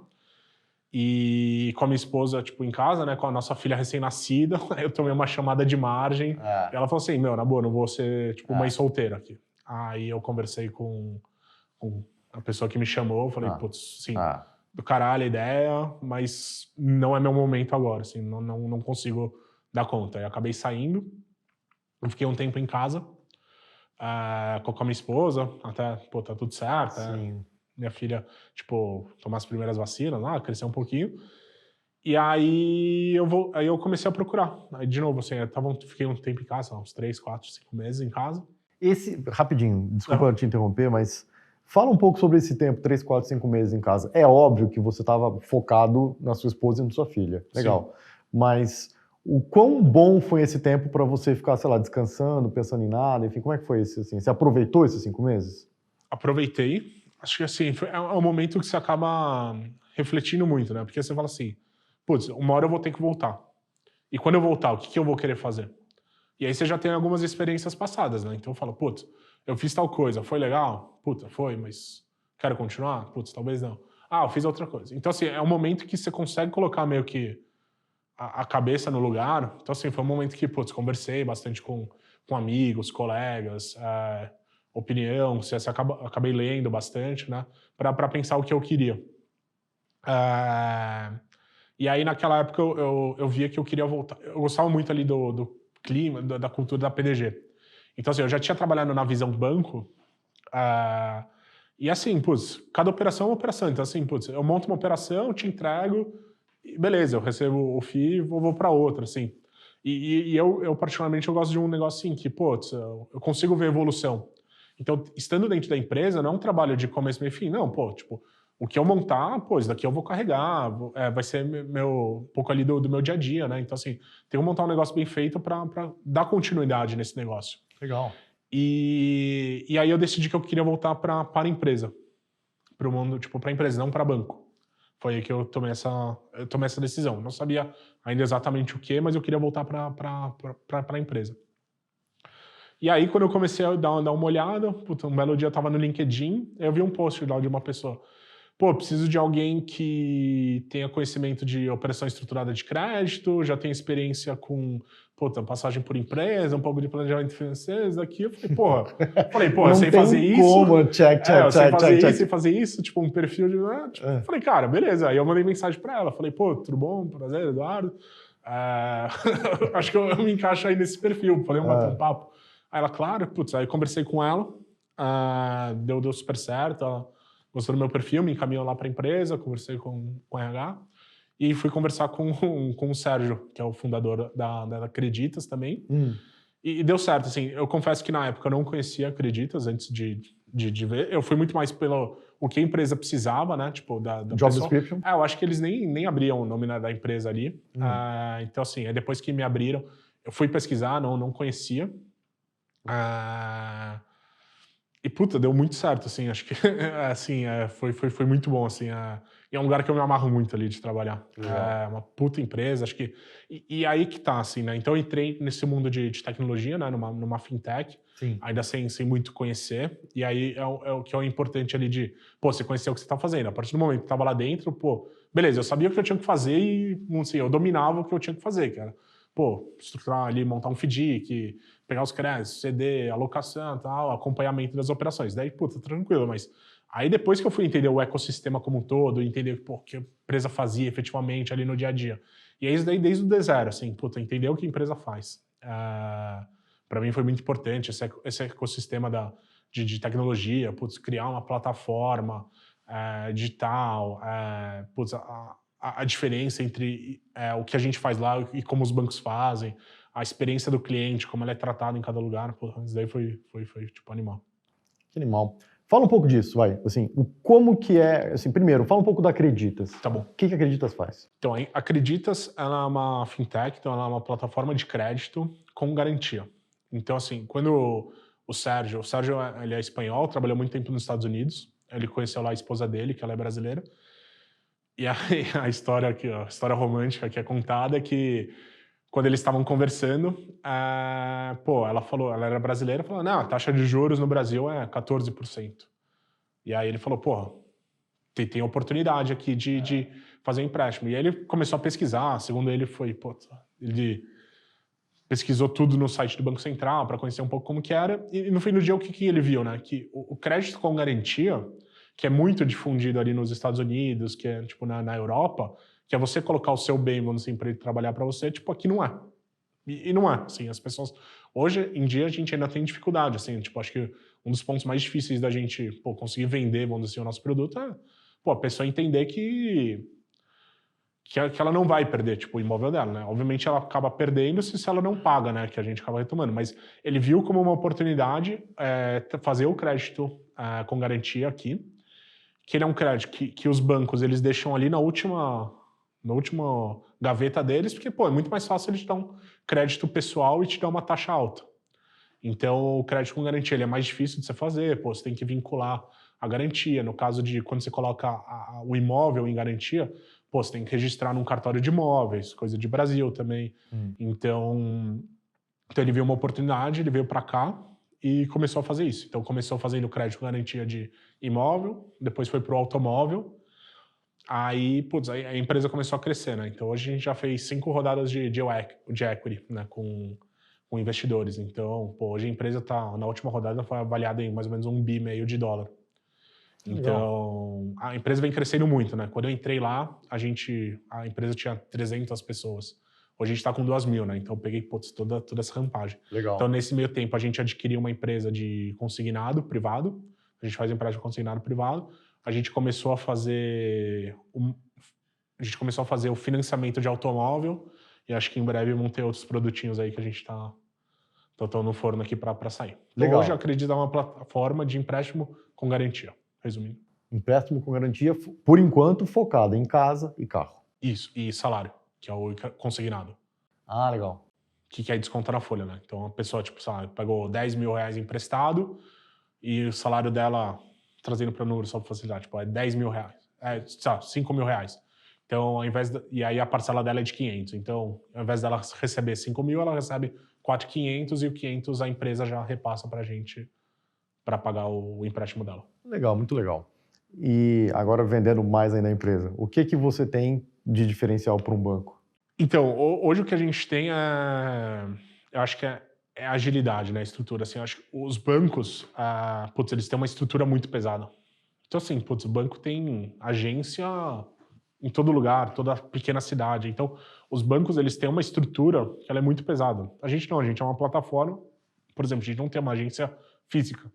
E com a minha esposa, tipo, em casa, né, com a nossa filha recém-nascida, eu tomei uma chamada de margem. E ela falou assim, meu, na boa, não vou ser, tipo, mãe solteira aqui. Aí eu conversei com a pessoa que me chamou, falei, sim, do caralho a ideia, mas não é meu momento agora, assim, não consigo dar conta. Aí eu acabei saindo, eu fiquei um tempo em casa, com a minha esposa, até, pô, tá tudo certo, minha filha, tipo, tomar as primeiras vacinas lá, crescer um pouquinho. E aí eu comecei a procurar. Aí, de novo, assim, fiquei um tempo em casa, uns 3, 4, 5 meses em casa. Rapidinho, desculpa te interromper, mas fala um pouco sobre esse tempo, 3, 4, 5 meses em casa. É óbvio que você estava focado na sua esposa e na sua filha. Legal. Sim. Mas o quão bom foi esse tempo para você ficar, sei lá, descansando, pensando em nada? Enfim, como é que foi isso? Assim? Você aproveitou esses 5 meses? Aproveitei. Acho que, assim, é um momento que você acaba refletindo muito, né? Porque você fala assim, putz, uma hora eu vou ter que voltar. E quando eu voltar, o que eu vou querer fazer? E aí você já tem algumas experiências passadas, né? Então eu falo, putz, eu fiz tal coisa, foi legal? Puta, foi, mas quero continuar? Putz, talvez não. Eu fiz outra coisa. Então, assim, é um momento que você consegue colocar meio que a cabeça no lugar. Então, assim, foi um momento que, putz, conversei bastante com amigos, colegas, opinião, acabei lendo bastante, né? Para pensar o que eu queria. E aí, naquela época, eu via que eu queria voltar. Eu gostava muito ali do clima, da cultura da PDG. Então, assim, eu já tinha trabalhado na visão banco, e assim, putz, cada operação é uma operação. Então, assim, putz, eu monto uma operação, te entrego, e beleza, eu recebo o FII e vou para outra, assim. E eu, particularmente, eu gosto de um negócio assim, que, putz, eu consigo ver evolução. Então, estando dentro da empresa, não é um trabalho de começo, meio e fim. Não, pô, tipo, o que eu montar, pô, isso daqui eu vou carregar, vai ser um pouco ali do meu dia a dia, né? Então, assim, tem que montar um negócio bem feito para dar continuidade nesse negócio. Legal. E aí eu decidi que eu queria voltar para a empresa. Para o mundo, tipo, para a empresa, não para banco. Foi aí que eu tomei essa decisão. Não sabia ainda exatamente o que, mas eu queria voltar para a empresa. E aí, quando eu comecei a dar uma olhada, puta, um belo dia eu tava no LinkedIn, eu vi um post lá de uma pessoa. Pô, preciso de alguém que tenha conhecimento de operação estruturada de crédito, já tenha experiência com, puta, passagem por empresa, um pouco de planejamento financeiro, isso daqui. Eu falei, pô, eu sei fazer isso. Como, check, eu sei fazer isso, check. sei fazer isso, tipo, um perfil de... Falei, cara, beleza. Aí eu mandei mensagem pra ela, falei, pô, tudo bom? Prazer, Eduardo. Acho que eu me encaixo aí nesse perfil, podemos bater um papo. Aí ela, claro, putz, aí conversei com ela, deu super certo, ela gostou do meu perfil, me encaminhou lá para a empresa, conversei com o RH e fui conversar com o Sérgio, que é o fundador da Acreditas também. E deu certo, assim, eu confesso que na época eu não conhecia Acreditas antes de ver, eu fui muito mais pelo o que a empresa precisava, né, tipo, da Job pessoa. description. Eu acho que eles nem abriam o nome da empresa ali, então assim, depois que me abriram, eu fui pesquisar, não conhecia. E puta, deu muito certo, assim, acho que assim, foi muito bom, assim, e é um lugar que eu me amarro muito ali de trabalhar. É uma puta empresa, acho que... E aí que tá, assim, né? Então eu entrei nesse mundo de tecnologia, né? Numa fintech, ainda sem muito conhecer, e aí é o que é o importante ali de, pô, você conhecer o que você tá fazendo. A partir do momento que eu tava lá dentro, pô, beleza, eu sabia o que eu tinha que fazer e, assim, eu dominava o que eu tinha que fazer, cara. Pô, estruturar ali, montar um FDIC, pegar os créditos, CD, alocação e tal, acompanhamento das operações. Daí, puta, tranquilo, mas aí depois que eu fui entender o ecossistema como um todo, entender pô, o que a empresa fazia efetivamente ali no dia a dia. E é isso daí desde o zero, assim, puta, entender o que a empresa faz. Para mim foi muito importante esse ecossistema de tecnologia, putz, criar uma plataforma digital, putz, a diferença entre o que a gente faz lá e como os bancos fazem, a experiência do cliente, como ela é tratada em cada lugar, pô, isso daí foi tipo animal. Que animal. Fala um pouco disso, vai. Assim, como que é... Assim, primeiro, fala um pouco da Acreditas. Tá bom. O que a Acreditas faz? Então, a Acreditas, ela é uma fintech, então ela é uma plataforma de crédito com garantia. Então, assim, quando o Sérgio, ele é espanhol, trabalhou muito tempo nos Estados Unidos, ele conheceu lá a esposa dele, que ela é brasileira, e aí a história romântica que é contada é que quando eles estavam conversando, pô, ela era brasileira, falou, não, a taxa de juros no Brasil é 14%. E aí ele falou, pô, tem oportunidade aqui de fazer um empréstimo. E aí ele começou a pesquisar, segundo ele ele pesquisou tudo no site do Banco Central para conhecer um pouco como que era, e no fim do dia o que ele viu, né? Que o crédito com garantia, que é muito difundido ali nos Estados Unidos, que é tipo na Europa, que é você colocar o seu bem, vamos dizer, para ele trabalhar para você, tipo, aqui não é. E não é, assim, as pessoas... Hoje em dia a gente ainda tem dificuldade, assim, tipo, acho que um dos pontos mais difíceis da gente, pô, conseguir vender, vamos dizer assim, o nosso produto é, pô, a pessoa entender que ela não vai perder, tipo, o imóvel dela, né? Obviamente ela acaba perdendo se ela não paga, né? Que a gente acaba retomando. Mas ele viu como uma oportunidade fazer o crédito com garantia aqui, que ele é um crédito que os bancos eles deixam ali na última gaveta deles, porque, pô, é muito mais fácil eles te dar um crédito pessoal e te dar uma taxa alta. Então, o crédito com garantia ele é mais difícil de você fazer, pô, você tem que vincular a garantia. No caso de quando você coloca o imóvel em garantia, pô, você tem que registrar num cartório de imóveis, coisa de Brasil também. Então ele viu uma oportunidade, ele veio para cá e começou a fazer isso. Então começou fazendo crédito com garantia de imóvel, depois foi para o automóvel. Aí, putz, a empresa começou a crescer, né? Então hoje a gente já fez 5 rodadas de equity, né? Com investidores. Então, pô, hoje a empresa tá, na última rodada, foi avaliada em mais ou menos $1,5 bilhão. Então, a empresa vem crescendo muito, né? Quando eu entrei lá, a empresa tinha 300 pessoas. Hoje a gente tá com 2.000, né? Então eu peguei, putz, toda essa rampagem. Legal. Então, nesse meio tempo, a gente adquiriu uma empresa de consignado privado. A gente faz empréstimo consignado privado. A gente começou a fazer o financiamento de automóvel. E acho que em breve vão ter outros produtinhos aí que a gente tá Então estão no forno aqui para sair. Então, Legal. hoje eu acredito é uma plataforma de empréstimo com garantia, resumindo. Empréstimo com garantia, por enquanto, focado em casa e carro. Isso, e salário, que é o consignado. Ah, legal. Que é descontar na folha, né? Então a pessoa, tipo, sabe, pagou 10 mil reais emprestado e o salário dela, trazendo para número só para facilitar, tipo, é 10 mil reais. É, sabe, 5 mil reais. Então, ao invés e aí a parcela dela é de 500. Então, ao invés dela receber 5 mil, ela recebe 4.500 e o 500 a empresa já repassa pra gente para pagar o empréstimo dela. Legal, muito legal. E agora vendendo mais ainda a empresa, o que você tem de diferencial para um banco? Então, hoje o que a gente tem eu acho que é agilidade, né? Estrutura, assim, eu acho que os bancos, eles têm uma estrutura muito pesada. Então, assim, o banco tem agência em todo lugar, toda pequena cidade. Então, os bancos, eles têm uma estrutura que ela é muito pesada. A gente não, a gente é uma plataforma, por exemplo, a gente não tem uma agência física.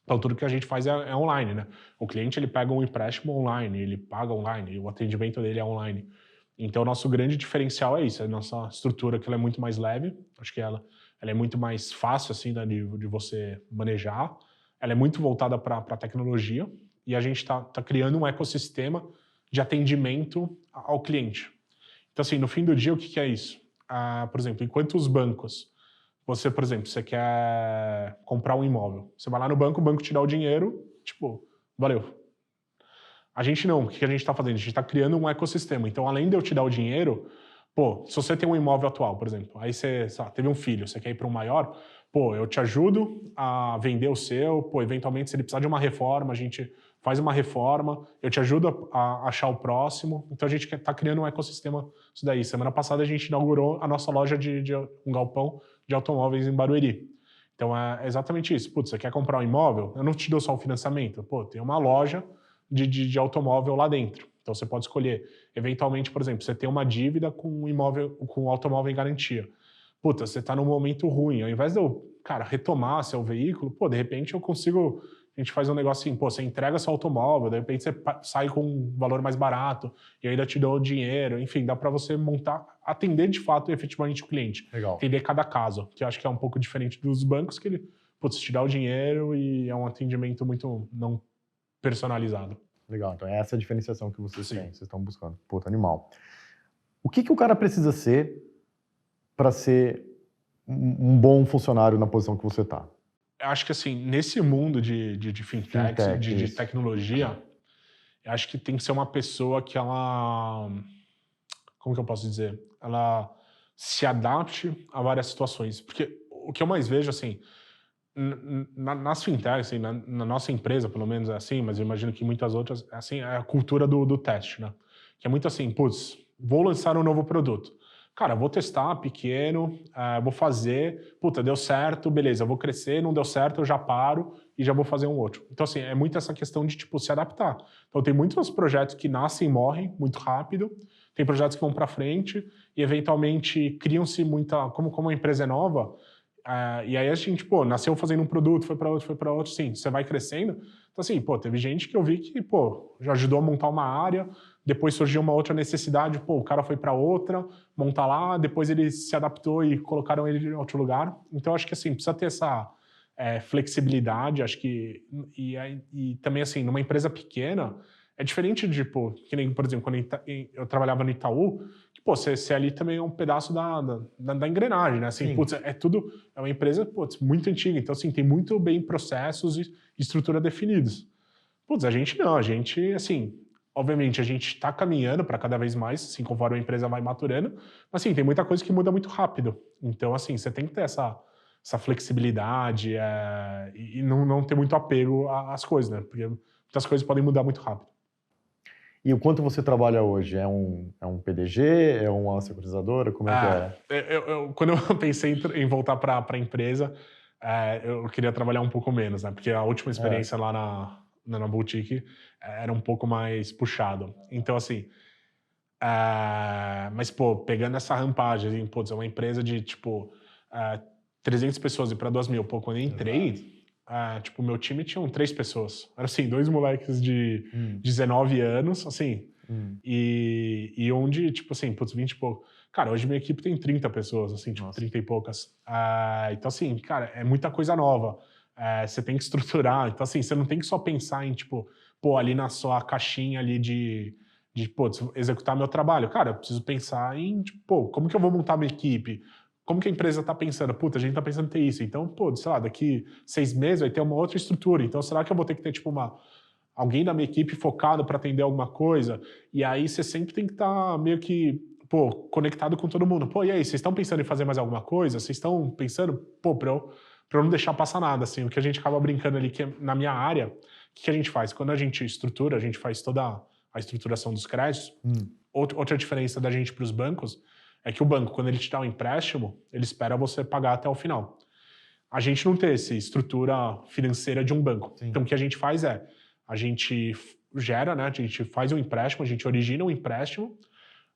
Então, tudo que a gente faz é online, né? O cliente, ele pega um empréstimo online, ele paga online, o atendimento dele é online. Então, o nosso grande diferencial é isso, a nossa estrutura, que ela é muito mais leve, acho que ela é muito mais fácil, assim, né, de você manejar, ela é muito voltada para a tecnologia, e a gente está criando um ecossistema de atendimento ao cliente. Então, assim, no fim do dia, o que é isso? Por exemplo, enquanto os bancos, você, por exemplo, você quer comprar um imóvel, você vai lá no banco, o banco te dá o dinheiro, tipo, valeu. A gente não, o que a gente está fazendo? A gente está criando um ecossistema. Então, além de eu te dar o dinheiro, se você tem um imóvel atual, por exemplo, aí você teve um filho, você quer ir para um maior, eu te ajudo a vender o seu, eventualmente, se ele precisar de uma reforma, a gente faz uma reforma, eu te ajudo a achar o próximo. Então, a gente está criando um ecossistema isso daí. Semana passada, a gente inaugurou a nossa loja de um galpão de automóveis em Barueri. Então, é exatamente isso. Você quer comprar um imóvel? Eu não te dou só o financiamento. Tem uma loja de automóvel lá dentro. Então, você pode escolher. Eventualmente, por exemplo, você tem uma dívida com um automóvel em garantia. Você está num momento ruim. Ao invés de eu, retomar seu veículo, de repente eu consigo... A gente faz um negócio assim, você entrega seu automóvel, de repente você sai com um valor mais barato e ainda te dou o dinheiro. Enfim, dá para você montar, atender de fato e efetivamente o cliente. Legal. Entender cada caso, que eu acho que é um pouco diferente dos bancos, que ele, te dá o dinheiro e é um atendimento muito não personalizado. Legal, então é essa a diferenciação que vocês Sim. têm, vocês estão buscando. Animal. O que o cara precisa ser para ser um bom funcionário na posição que você está? Eu acho que, assim, nesse mundo de fintech, de tecnologia, eu acho que tem que ser uma pessoa que ela... Como que eu posso dizer? Ela se adapte a várias situações. Porque o que eu mais vejo, assim, nas fintechs, assim, na nossa empresa, pelo menos, é assim, mas eu imagino que muitas outras, assim, é a cultura do teste, né? Que é muito assim, vou lançar um novo produto. Cara, vou testar pequeno, vou fazer, deu certo, beleza, vou crescer, não deu certo, eu já paro e já vou fazer um outro. Então, assim, é muito essa questão de, se adaptar. Então, tem muitos projetos que nascem e morrem muito rápido, tem projetos que vão para frente e, eventualmente, criam-se muita... Como a empresa é nova, e aí a gente, nasceu fazendo um produto, foi para outro, sim, você vai crescendo. Então, assim, teve gente que eu vi que, já ajudou a montar uma área, depois surgiu uma outra necessidade, o cara foi para outra, montar lá, depois ele se adaptou e colocaram ele em outro lugar. Então, acho que, assim, precisa ter essa flexibilidade, acho que... E também, assim, numa empresa pequena, é diferente de, que nem, por exemplo, quando eu trabalhava no Itaú, que, você ali também é um pedaço da engrenagem, né? Assim, é uma empresa, muito antiga. Então, assim, tem muito bem processos e estrutura definidos. A gente não, a gente, assim, obviamente, a gente está caminhando para cada vez mais, assim, conforme a empresa vai maturando, mas, assim, tem muita coisa que muda muito rápido. Então, assim, você tem que ter essa flexibilidade e não ter muito apego às coisas, né? Porque muitas coisas podem mudar muito rápido. E o quanto você trabalha hoje? É um PDG? É uma securitizadora? Como é que é? Quando eu pensei em voltar para a empresa, eu queria trabalhar um pouco menos, né? Porque a última experiência lá na boutique era um pouco mais puxado. Então, assim... mas, pegando essa rampagem, assim, é uma empresa de, 300 pessoas e para 2.000. Quando eu entrei... meu time tinham 3 pessoas. Era assim, 2 moleques de 19 anos, assim, E onde, tipo assim, putz, 20 e pouco. Cara, hoje minha equipe tem 30 pessoas, assim, tipo, 30 e poucas. Então, assim, cara, é muita coisa nova. Você tem que estruturar. Então, assim, você não tem que só pensar em, tipo, pô, ali na sua caixinha ali pô, executar meu trabalho. Cara, eu preciso pensar em, tipo, pô, como que eu vou montar minha equipe? Como que a empresa tá pensando? Puta, a gente tá pensando em ter isso. Então, pô, sei lá, daqui 6 meses vai ter uma outra estrutura. Então, será que eu vou ter que ter, tipo, alguém da minha equipe focado para atender alguma coisa? E aí você sempre tem que estar meio que, pô, conectado com todo mundo. Pô, e aí, vocês estão pensando em fazer mais alguma coisa? Vocês estão pensando, pô, pra eu não deixar passar nada, assim. O que a gente acaba brincando ali, que é, na minha área, o que a gente faz? Quando a gente estrutura, a gente faz toda a estruturação dos créditos. Outra diferença da gente para os bancos é que o banco, quando ele te dá um empréstimo, ele espera você pagar até o final. A gente não tem essa estrutura financeira de um banco. Sim. Então, o que a gente faz a gente gera, né? A gente faz um empréstimo, a gente origina um empréstimo,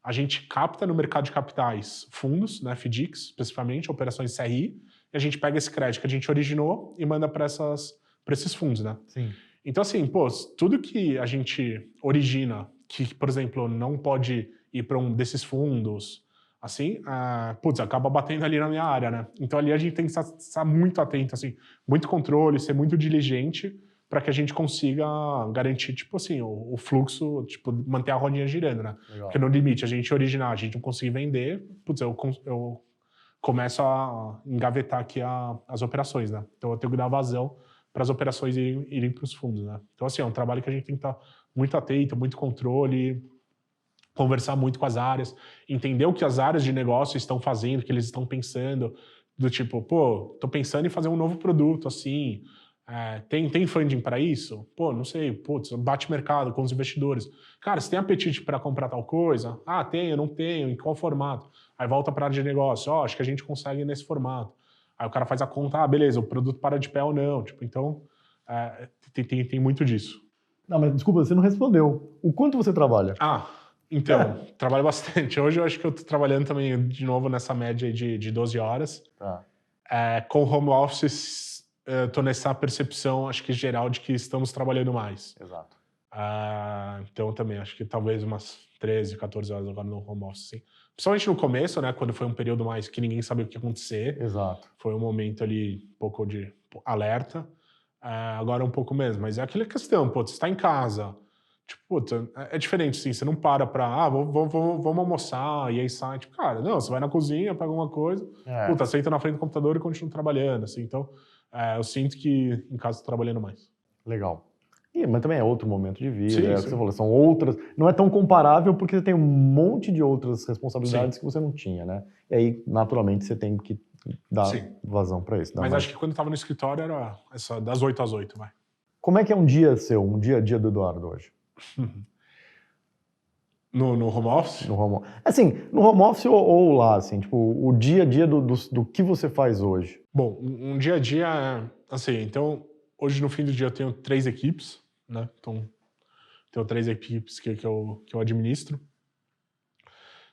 a gente capta no mercado de capitais fundos, né? FDICs, especificamente, operações CRI, e a gente pega esse crédito que a gente originou e manda para esses fundos, né? Sim. Então, assim, pô, tudo que a gente origina, que, por exemplo, não pode ir para um desses fundos, assim, putz, acaba batendo ali na minha área, né? Então ali a gente tem que estar muito atento, assim, muito controle, ser muito diligente para que a gente consiga garantir, tipo assim, o fluxo, tipo, manter a rodinha girando, né? Legal. Porque no limite, a gente originar, a gente não conseguir vender, putz, eu começo a engavetar aqui as operações, né? Então eu tenho que dar vazão para as operações irem para os fundos, né? Então, assim, é um trabalho que a gente tem que estar muito atento, muito controle, conversar muito com as áreas, entender o que as áreas de negócio estão fazendo, o que eles estão pensando, do tipo, pô, tô pensando em fazer um novo produto, assim, tem funding para isso? Pô, não sei, putz, bate mercado com os investidores. Cara, você tem apetite para comprar tal coisa? Ah, tenho, não tenho, em qual formato? Aí volta para a área de negócio, acho que a gente consegue nesse formato. Aí o cara faz a conta, beleza, o produto para de pé ou não, tipo, então, tem muito disso. Não, mas desculpa, você não respondeu. O quanto você trabalha? Então, trabalho bastante. Hoje eu acho que eu tô trabalhando também de novo nessa média aí de 12 horas. Tá. Com home office, tô nessa percepção, acho que geral, de que estamos trabalhando mais. Exato. Então também, acho que talvez umas 13, 14 horas agora no home office, sim. Principalmente no começo, né, quando foi um período mais que ninguém sabia o que ia acontecer. Exato. Foi um momento ali, um pouco de alerta. Agora um pouco mesmo, mas é aquela questão, pô, você está em casa, tipo, puta, é diferente, assim, você não para pra, vamos almoçar, e aí sai, tipo, cara, não, você vai na cozinha, pega alguma coisa, puta, senta na frente do computador e continua trabalhando, assim, então, eu sinto que em casa tô trabalhando mais. Legal. Mas também é outro momento de vida, Sim, é o que sim. você falou, são outras, não é tão comparável porque você tem um monte de outras responsabilidades Sim. que você não tinha, né? E aí, naturalmente, você tem que dar Sim. vazão para isso. Mas acho que quando eu tava no escritório era das 8 às 8, vai. Como é que é um dia seu, um dia a dia do Eduardo hoje? No home office? No home, assim, no home office ou lá, assim, tipo, o dia a dia do que você faz hoje? Bom, um dia a dia, assim, então, hoje no fim do dia eu tenho 3 equipes, né? Então, tenho 3 equipes que eu administro.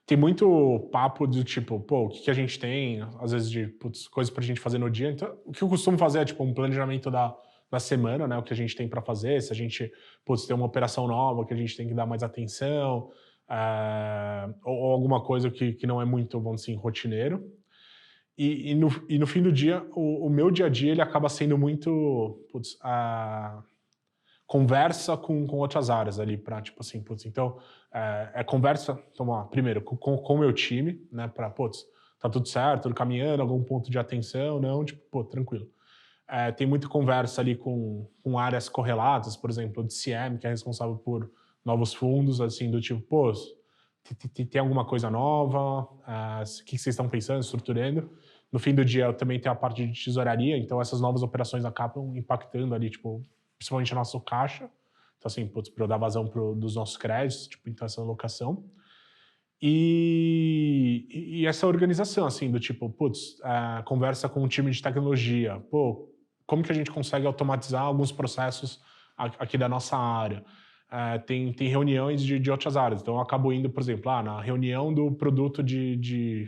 Tem muito papo do tipo, pô, o que a gente tem, às vezes, de coisas pra gente fazer no dia. Então, o que eu costumo fazer é, tipo, um planejamento da semana, né? O que a gente tem pra fazer, se a gente, tem uma operação nova que a gente tem que dar mais atenção, ou alguma coisa que não é muito, vamos dizer, rotineiro. E no fim do dia, o meu dia a dia, ele acaba sendo muito, conversa com outras áreas ali para, tipo assim, então, conversa, então, ó, primeiro, com o meu time, né, para, tá tudo certo, tudo caminhando, algum ponto de atenção, não, tipo, tranquilo. Tem muita conversa ali com áreas correlatas, por exemplo, o DCM, que é responsável por novos fundos, assim, do tipo, tem alguma coisa nova, o que vocês estão pensando, estruturando. No fim do dia, eu também tenho a parte de tesouraria, então essas novas operações acabam impactando ali, tipo, principalmente o nosso caixa. Então, assim, para eu dar vazão dos nossos créditos, tipo, então essa alocação. E essa organização, assim, do tipo, conversa com um time de tecnologia. Como que a gente consegue automatizar alguns processos aqui da nossa área? Tem reuniões de outras áreas. Então, eu acabo indo, por exemplo, na reunião do produto de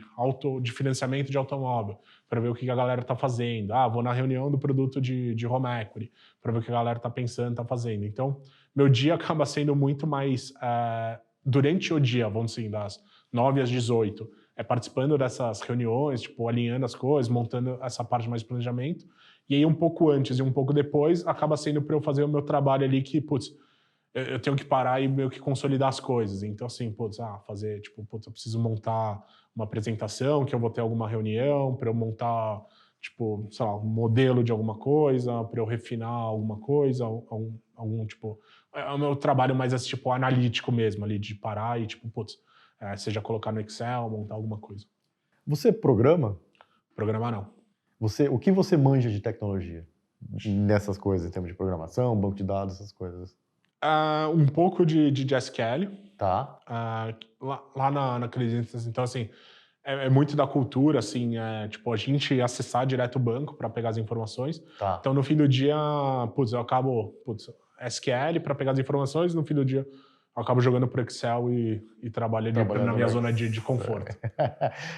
financiamento de automóvel, para ver o que a galera está fazendo. Vou na reunião do produto de home equity, para ver o que a galera está pensando, está fazendo. Então, meu dia acaba sendo muito mais durante o dia, vamos dizer, das 9 às 18, participando dessas reuniões, tipo, alinhando as coisas, montando essa parte mais de planejamento. E aí, um pouco antes e um pouco depois, acaba sendo para eu fazer o meu trabalho ali que, putz, eu tenho que parar e meio que consolidar as coisas. Então, assim, putz, fazer, tipo, putz, eu preciso montar uma apresentação, que eu vou ter alguma reunião, para eu montar, tipo, sei lá, um modelo de alguma coisa, para eu refinar alguma coisa, algum tipo... É o meu trabalho mais, assim, tipo, analítico mesmo, ali, de parar e, tipo, putz, seja colocar no Excel, montar alguma coisa. Você programa? Programar, não. O que você manja de tecnologia? Nessas coisas, em termos de programação, banco de dados, essas coisas. Um pouco de SQL. Tá. Lá na Creditas, então, assim, é muito da cultura, assim, tipo, a gente acessar direto o banco para pegar as informações. Tá. Então, no fim do dia, putz, eu acabo, SQL para pegar as informações, no fim do dia eu acabo jogando pro Excel e trabalho ali na minha zona de conforto.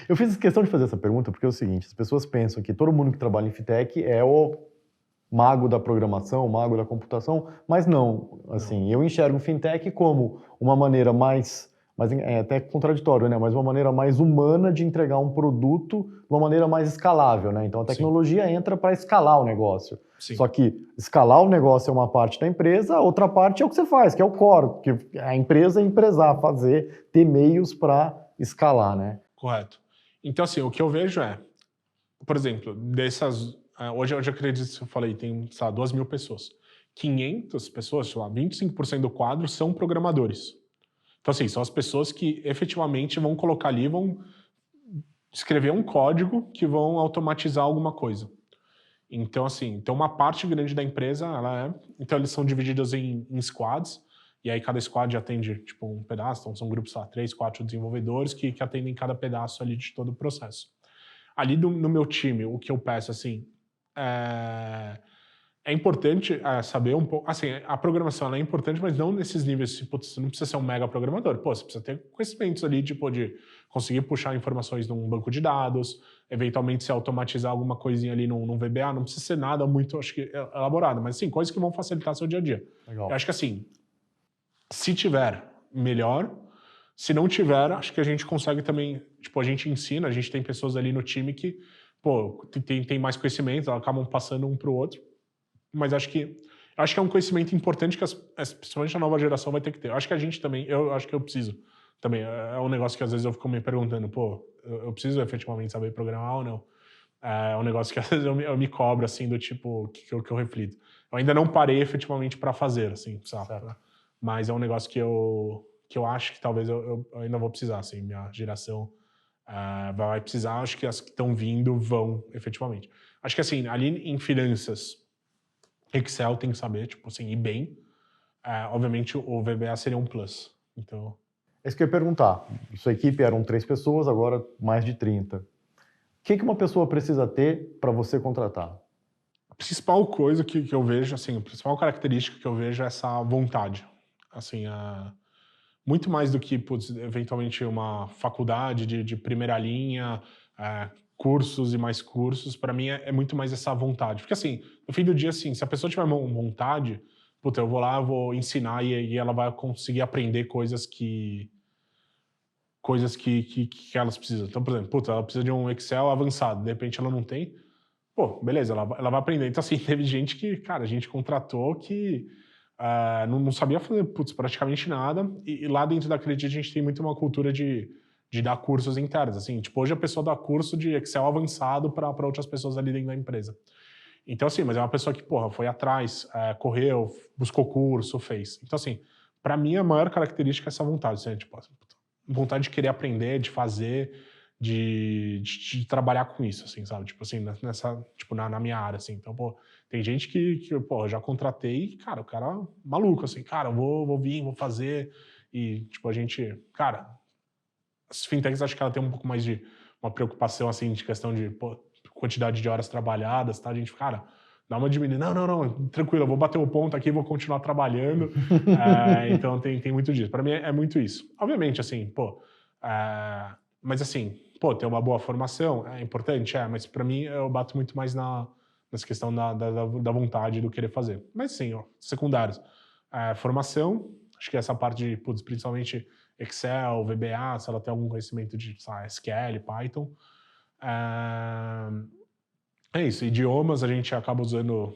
Eu fiz questão de fazer essa pergunta porque é o seguinte, as pessoas pensam que todo mundo que trabalha em fintech é o mago da programação, o mago da computação, mas não. Assim, eu enxergo o fintech como uma maneira mais é até contraditório, né? Mas uma maneira mais humana de entregar um produto de uma maneira mais escalável, né? Então a tecnologia entra para escalar o negócio. Sim. Só que escalar o negócio é uma parte da empresa, a outra parte é o que você faz, que é o core, que a empresa empresar, fazer, ter meios para escalar, né? Correto. Então, assim, o que eu vejo por exemplo, dessas... Hoje eu acredito que eu falei, tem, sei lá, 2.000 pessoas. 500 pessoas, sei lá, 25% do quadro são programadores. Então, assim, são as pessoas que efetivamente vão colocar ali, vão escrever um código que vão automatizar alguma coisa. Então, assim, então uma parte grande da empresa, então eles são divididos em squads, e aí cada squad atende, tipo, um pedaço, então são grupos, sei lá, 3, 4 desenvolvedores que atendem cada pedaço ali de todo o processo. Ali no meu time, o que eu peço, assim, é importante saber um pouco... Assim, a programação ela é importante, mas não nesses níveis. Tipo, você não precisa ser um mega programador. Pô, você precisa ter conhecimentos ali, tipo, de conseguir puxar informações num banco de dados, eventualmente se automatizar alguma coisinha ali num VBA. Não precisa ser nada muito, acho que, elaborado, mas, sim, coisas que vão facilitar seu dia a dia. Legal. Eu acho que, assim, se tiver, melhor. Se não tiver, acho que a gente consegue também... Tipo, a gente ensina, a gente tem pessoas ali no time que, pô, tem mais conhecimento, elas acabam passando um pro outro. Mas acho que é um conhecimento importante que principalmente a nova geração vai ter que ter. Acho que a gente também, eu acho que eu preciso também. É um negócio que às vezes eu fico me perguntando, pô, eu preciso efetivamente saber programar ou não? É um negócio que às vezes eu me cobro, assim, do tipo, que eu reflito. Eu ainda não parei efetivamente para fazer, assim, sabe? Certo. Mas é um negócio que eu acho que talvez eu ainda vou precisar, assim, minha geração vai precisar, acho que as que estão vindo vão, efetivamente. Acho que, assim, ali em finanças, Excel tem que saber, tipo assim, ir bem. Obviamente o VBA seria um plus. Então... É isso que eu ia perguntar. Sua equipe eram 3 pessoas, agora mais de 30. O que uma pessoa precisa ter para você contratar? A principal coisa que eu vejo, assim, a principal característica que eu vejo é essa vontade. Assim, muito mais do que, putz, eventualmente uma faculdade de primeira linha, cursos e mais cursos, para mim é muito mais essa vontade. Porque, assim, no fim do dia, assim, se a pessoa tiver vontade, puta, eu vou lá, eu vou ensinar e ela vai conseguir aprender coisas que elas precisam. Então, por exemplo, puta, ela precisa de um Excel avançado, de repente ela não tem, pô, beleza, ela vai aprender. Então, assim, teve gente que, cara, a gente contratou que não sabia fazer, putz, praticamente nada, e lá dentro da Credit a gente tem muito uma cultura de dar cursos internos, assim, tipo, hoje a pessoa dá curso de Excel avançado para outras pessoas ali dentro da empresa. Então, assim, mas é uma pessoa que, porra, foi atrás, correu, buscou curso, fez. Então, assim, para mim a maior característica é essa vontade, assim, tipo, vontade de querer aprender, de fazer, de trabalhar com isso, assim, sabe? Tipo assim, tipo, na minha área, assim. Então, pô, tem gente que pô, eu já contratei, cara, o cara é maluco, assim, cara, eu vou vir, vou fazer. E, tipo, a gente, cara, as fintechs acho que ela tem um pouco mais de uma preocupação, assim, de questão de, pô, quantidade de horas trabalhadas, tá? A gente, cara, dá uma diminuída. Não, tranquilo, eu vou bater o ponto aqui, vou continuar trabalhando. Então tem muito disso. Para mim é muito isso. Obviamente, assim, pô, mas assim, pô, ter uma boa formação é importante, mas para mim eu bato muito mais nessa questão da vontade do querer fazer. Mas sim, ó, secundários. Formação, acho que essa parte de, putz, principalmente Excel, VBA, se ela tem algum conhecimento de, sei lá, SQL, Python. É isso, idiomas a gente acaba usando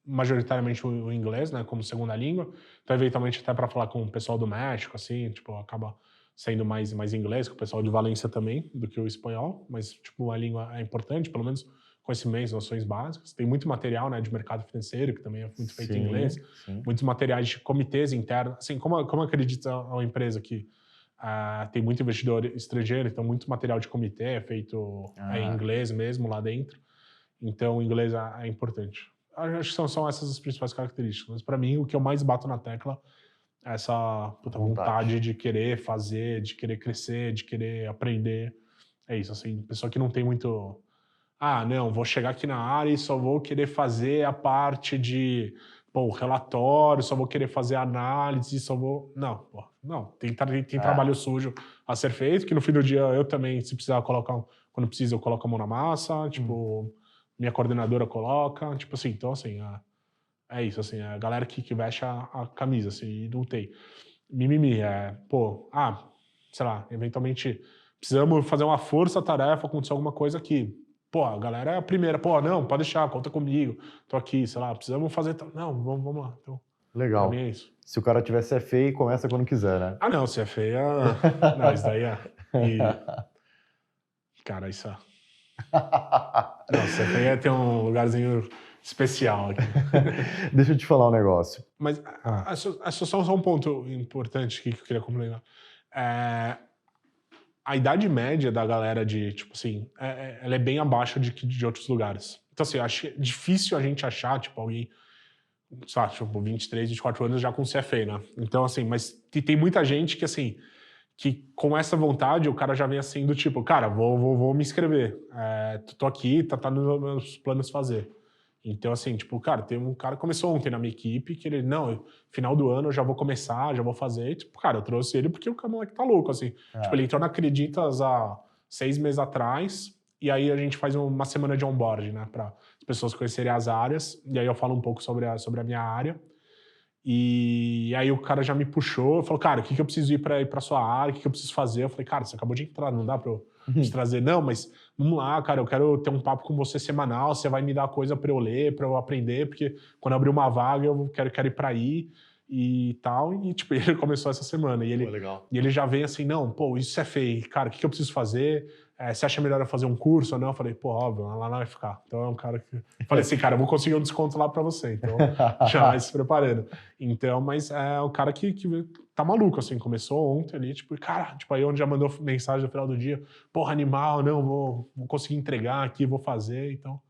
majoritariamente o inglês, né, como segunda língua. Então, eventualmente, até para falar com o pessoal do México, assim, tipo, acaba sendo mais inglês, com o pessoal de Valência também, do que o espanhol, mas, tipo, a língua é importante, pelo menos conhecimentos, noções básicas. Tem muito material, né, de mercado financeiro, que também é muito feito em inglês. Sim. Muitos materiais de comitês internos. Assim, como acredita uma empresa que tem muito investidor estrangeiro, então muito material de comitê é feito em inglês mesmo lá dentro. Então, o inglês é importante. Acho que são essas as principais características. Mas, para mim, o que eu mais bato na tecla é essa vontade de querer fazer, de querer crescer, de querer aprender. É isso, assim, pessoa que não tem muito... não, vou chegar aqui na área e só vou querer fazer a parte de, relatório, só vou querer fazer análise, só vou... Não, tem trabalho sujo a ser feito, que no fim do dia eu também, se precisar quando precisa, eu coloco a mão na massa, tipo, minha coordenadora coloca, tipo assim, então assim, é isso, assim, a galera que veste a camisa, assim, e não tem mimimi, sei lá, eventualmente precisamos fazer uma força-tarefa, acontecer alguma coisa aqui. A galera é a primeira. Não, pode deixar, conta comigo. Tô aqui, sei lá, precisamos fazer... Não, vamos lá. Então, legal. Pra mim é isso. Se o cara tiver CFA, começa quando quiser, né? Não, CFA... Não, isso daí é... Cara, isso é... Não, CFA tem um lugarzinho especial aqui. Deixa eu te falar um negócio. Mas só um ponto importante aqui que eu queria complementar. A idade média da galera tipo assim, ela é bem abaixo de outros lugares. Então, assim, eu acho difícil a gente achar, tipo, alguém, sei lá, tipo, 23, 24 anos já com CFA, né? Então, assim, mas tem muita gente que, assim, que com essa vontade o cara já vem assim do tipo, cara, vou me inscrever. Tô aqui, tá nos meus planos fazer. Então, assim, tipo, cara, tem um cara que começou ontem na minha equipe, que ele, não, final do ano eu já vou começar, já vou fazer. E, tipo, cara, eu trouxe ele porque o moleque tá louco, assim. Tipo, ele entrou na Acreditas há 6 meses atrás, e aí a gente faz uma semana de onboard, né, para as pessoas conhecerem as áreas, e aí eu falo um pouco sobre a minha área. E aí o cara já me puxou, falou, cara, o que eu preciso ir pra sua área, o que eu preciso fazer? Eu falei, cara, você acabou de entrar, não dá pra eu te trazer? Não, mas vamos lá, cara, eu quero ter um papo com você semanal, você vai me dar coisa pra eu ler, pra eu aprender, porque quando eu abrir uma vaga eu quero ir pra aí e tal. E, tipo, ele começou essa semana. E ele já vem assim, não, isso é feio, cara, o que eu preciso fazer? Você acha melhor eu fazer um curso ou não? Eu falei, óbvio, lá não vai ficar. Então é um cara que... Falei assim, cara, eu vou conseguir um desconto lá pra você. Então, já vai se preparando. Então, mas é o cara que tá maluco, assim, começou ontem ali, tipo, cara, tipo, aí onde já mandou mensagem no final do dia, animal, não, vou conseguir entregar aqui, vou fazer, então...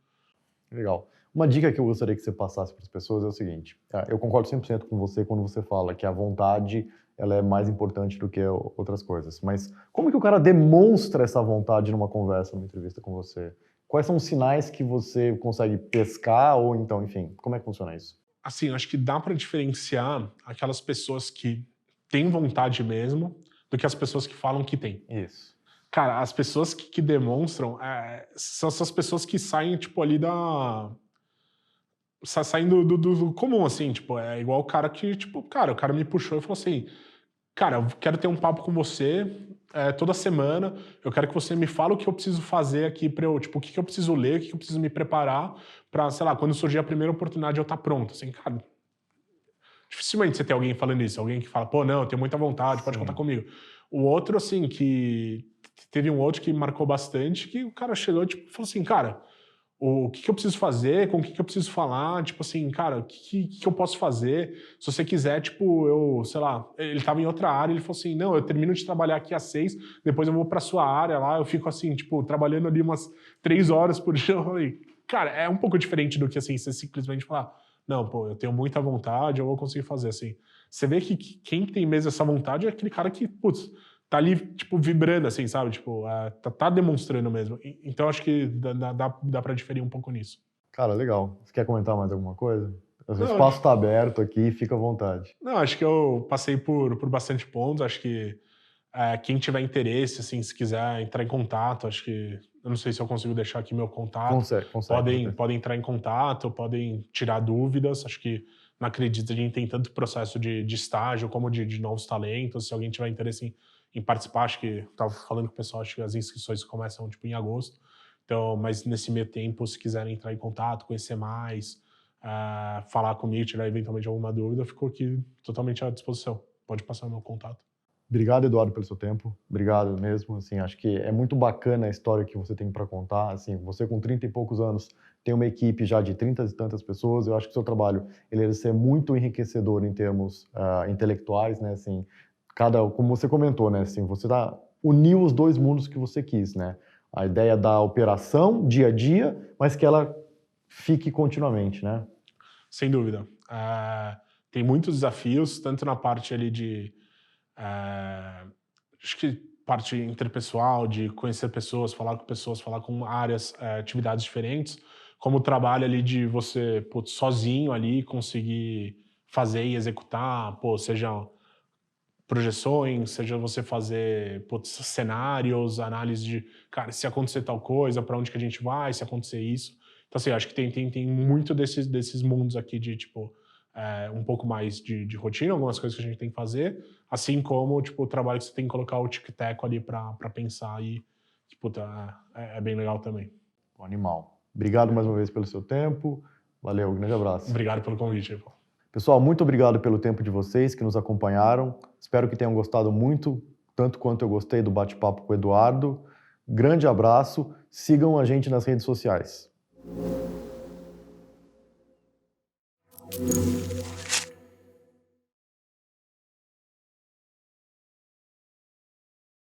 Legal. Uma dica que eu gostaria que você passasse para as pessoas é o seguinte, eu concordo 100% com você quando você fala que a vontade ela é mais importante do que outras coisas, mas como que o cara demonstra essa vontade numa conversa, numa entrevista com você? Quais são os sinais que você consegue pescar ou então, enfim, como é que funciona isso? Assim, eu acho que dá para diferenciar aquelas pessoas que têm vontade mesmo do que as pessoas que falam que têm. Isso. Cara, as pessoas que demonstram são essas pessoas que saem, tipo, ali saindo do comum, assim, tipo, é igual o cara que, tipo, cara, o cara me puxou e falou assim, cara, eu quero ter um papo com você toda semana, eu quero que você me fale o que eu preciso fazer aqui pra eu, tipo, o que eu preciso ler, o que eu preciso me preparar pra, sei lá, quando surgir a primeira oportunidade eu estar pronto, assim, cara. Dificilmente você tem alguém falando isso, alguém que fala, não, eu tenho muita vontade, pode contar comigo. O outro, assim, que teve um outro que marcou bastante, que o cara chegou, tipo, falou assim, cara, o que eu preciso fazer, com o que eu preciso falar, tipo assim, cara, o que eu posso fazer? Se você quiser, tipo, eu, sei lá, ele tava em outra área, ele falou assim, não, eu termino de trabalhar aqui às 6, depois eu vou pra sua área lá, eu fico assim, tipo, trabalhando ali umas 3 horas por dia. Eu falei, cara, é um pouco diferente do que, assim, você simplesmente falar, não, eu tenho muita vontade, eu vou conseguir fazer, assim. Você vê que quem tem mesmo essa vontade é aquele cara que, putz, tá ali, tipo, vibrando, assim, sabe? Tipo, tá demonstrando mesmo. Então, acho que dá pra diferir um pouco nisso. Cara, legal. Você quer comentar mais alguma coisa? O espaço tá aberto aqui, fica à vontade. Não, acho que eu passei por bastante pontos. Acho que quem tiver interesse, assim, se quiser entrar em contato, acho que... Eu não sei se eu consigo deixar aqui meu contato. Consegue. Podem entrar em contato, podem tirar dúvidas. Acho que na Acredita a gente tem tanto processo de estágio como de novos talentos. Se alguém tiver interesse em participar, acho que estava falando com o pessoal, acho que as inscrições começam tipo em agosto. Então, mas nesse meio tempo, se quiserem entrar em contato, conhecer mais, falar comigo, tirar eventualmente alguma dúvida, ficou aqui totalmente à disposição. Pode passar o meu contato. Obrigado, Eduardo, pelo seu tempo. Obrigado mesmo. Assim, acho que é muito bacana a história que você tem para contar. Assim, você com 30 e poucos anos tem uma equipe já de 30 e tantas pessoas. Eu acho que o seu trabalho ele deve ser muito enriquecedor em termos intelectuais, né? Assim, como você comentou, né? Assim, você uniu os dois mundos que você quis, né? A ideia da operação dia a dia, mas que ela fique continuamente, né? Sem dúvida. Tem muitos desafios, tanto na parte ali acho que parte interpessoal, de conhecer pessoas, falar com áreas, atividades diferentes, como o trabalho ali de você, sozinho ali, conseguir fazer e executar, seja projeções, seja você fazer cenários, análise de, cara, se acontecer tal coisa, para onde que a gente vai, se acontecer isso. Então, assim, acho que tem muito desses mundos aqui de, tipo, um pouco mais de rotina, algumas coisas que a gente tem que fazer, assim como, tipo, o trabalho que você tem que colocar o tic-tac ali para pensar e, tipo, é bem legal também. Animal. Obrigado mais uma vez pelo seu tempo. Valeu, um grande abraço. Obrigado pelo convite, Paulo. Pessoal, muito obrigado pelo tempo de vocês que nos acompanharam. Espero que tenham gostado muito, tanto quanto eu gostei do bate-papo com o Eduardo. Grande abraço. Sigam a gente nas redes sociais.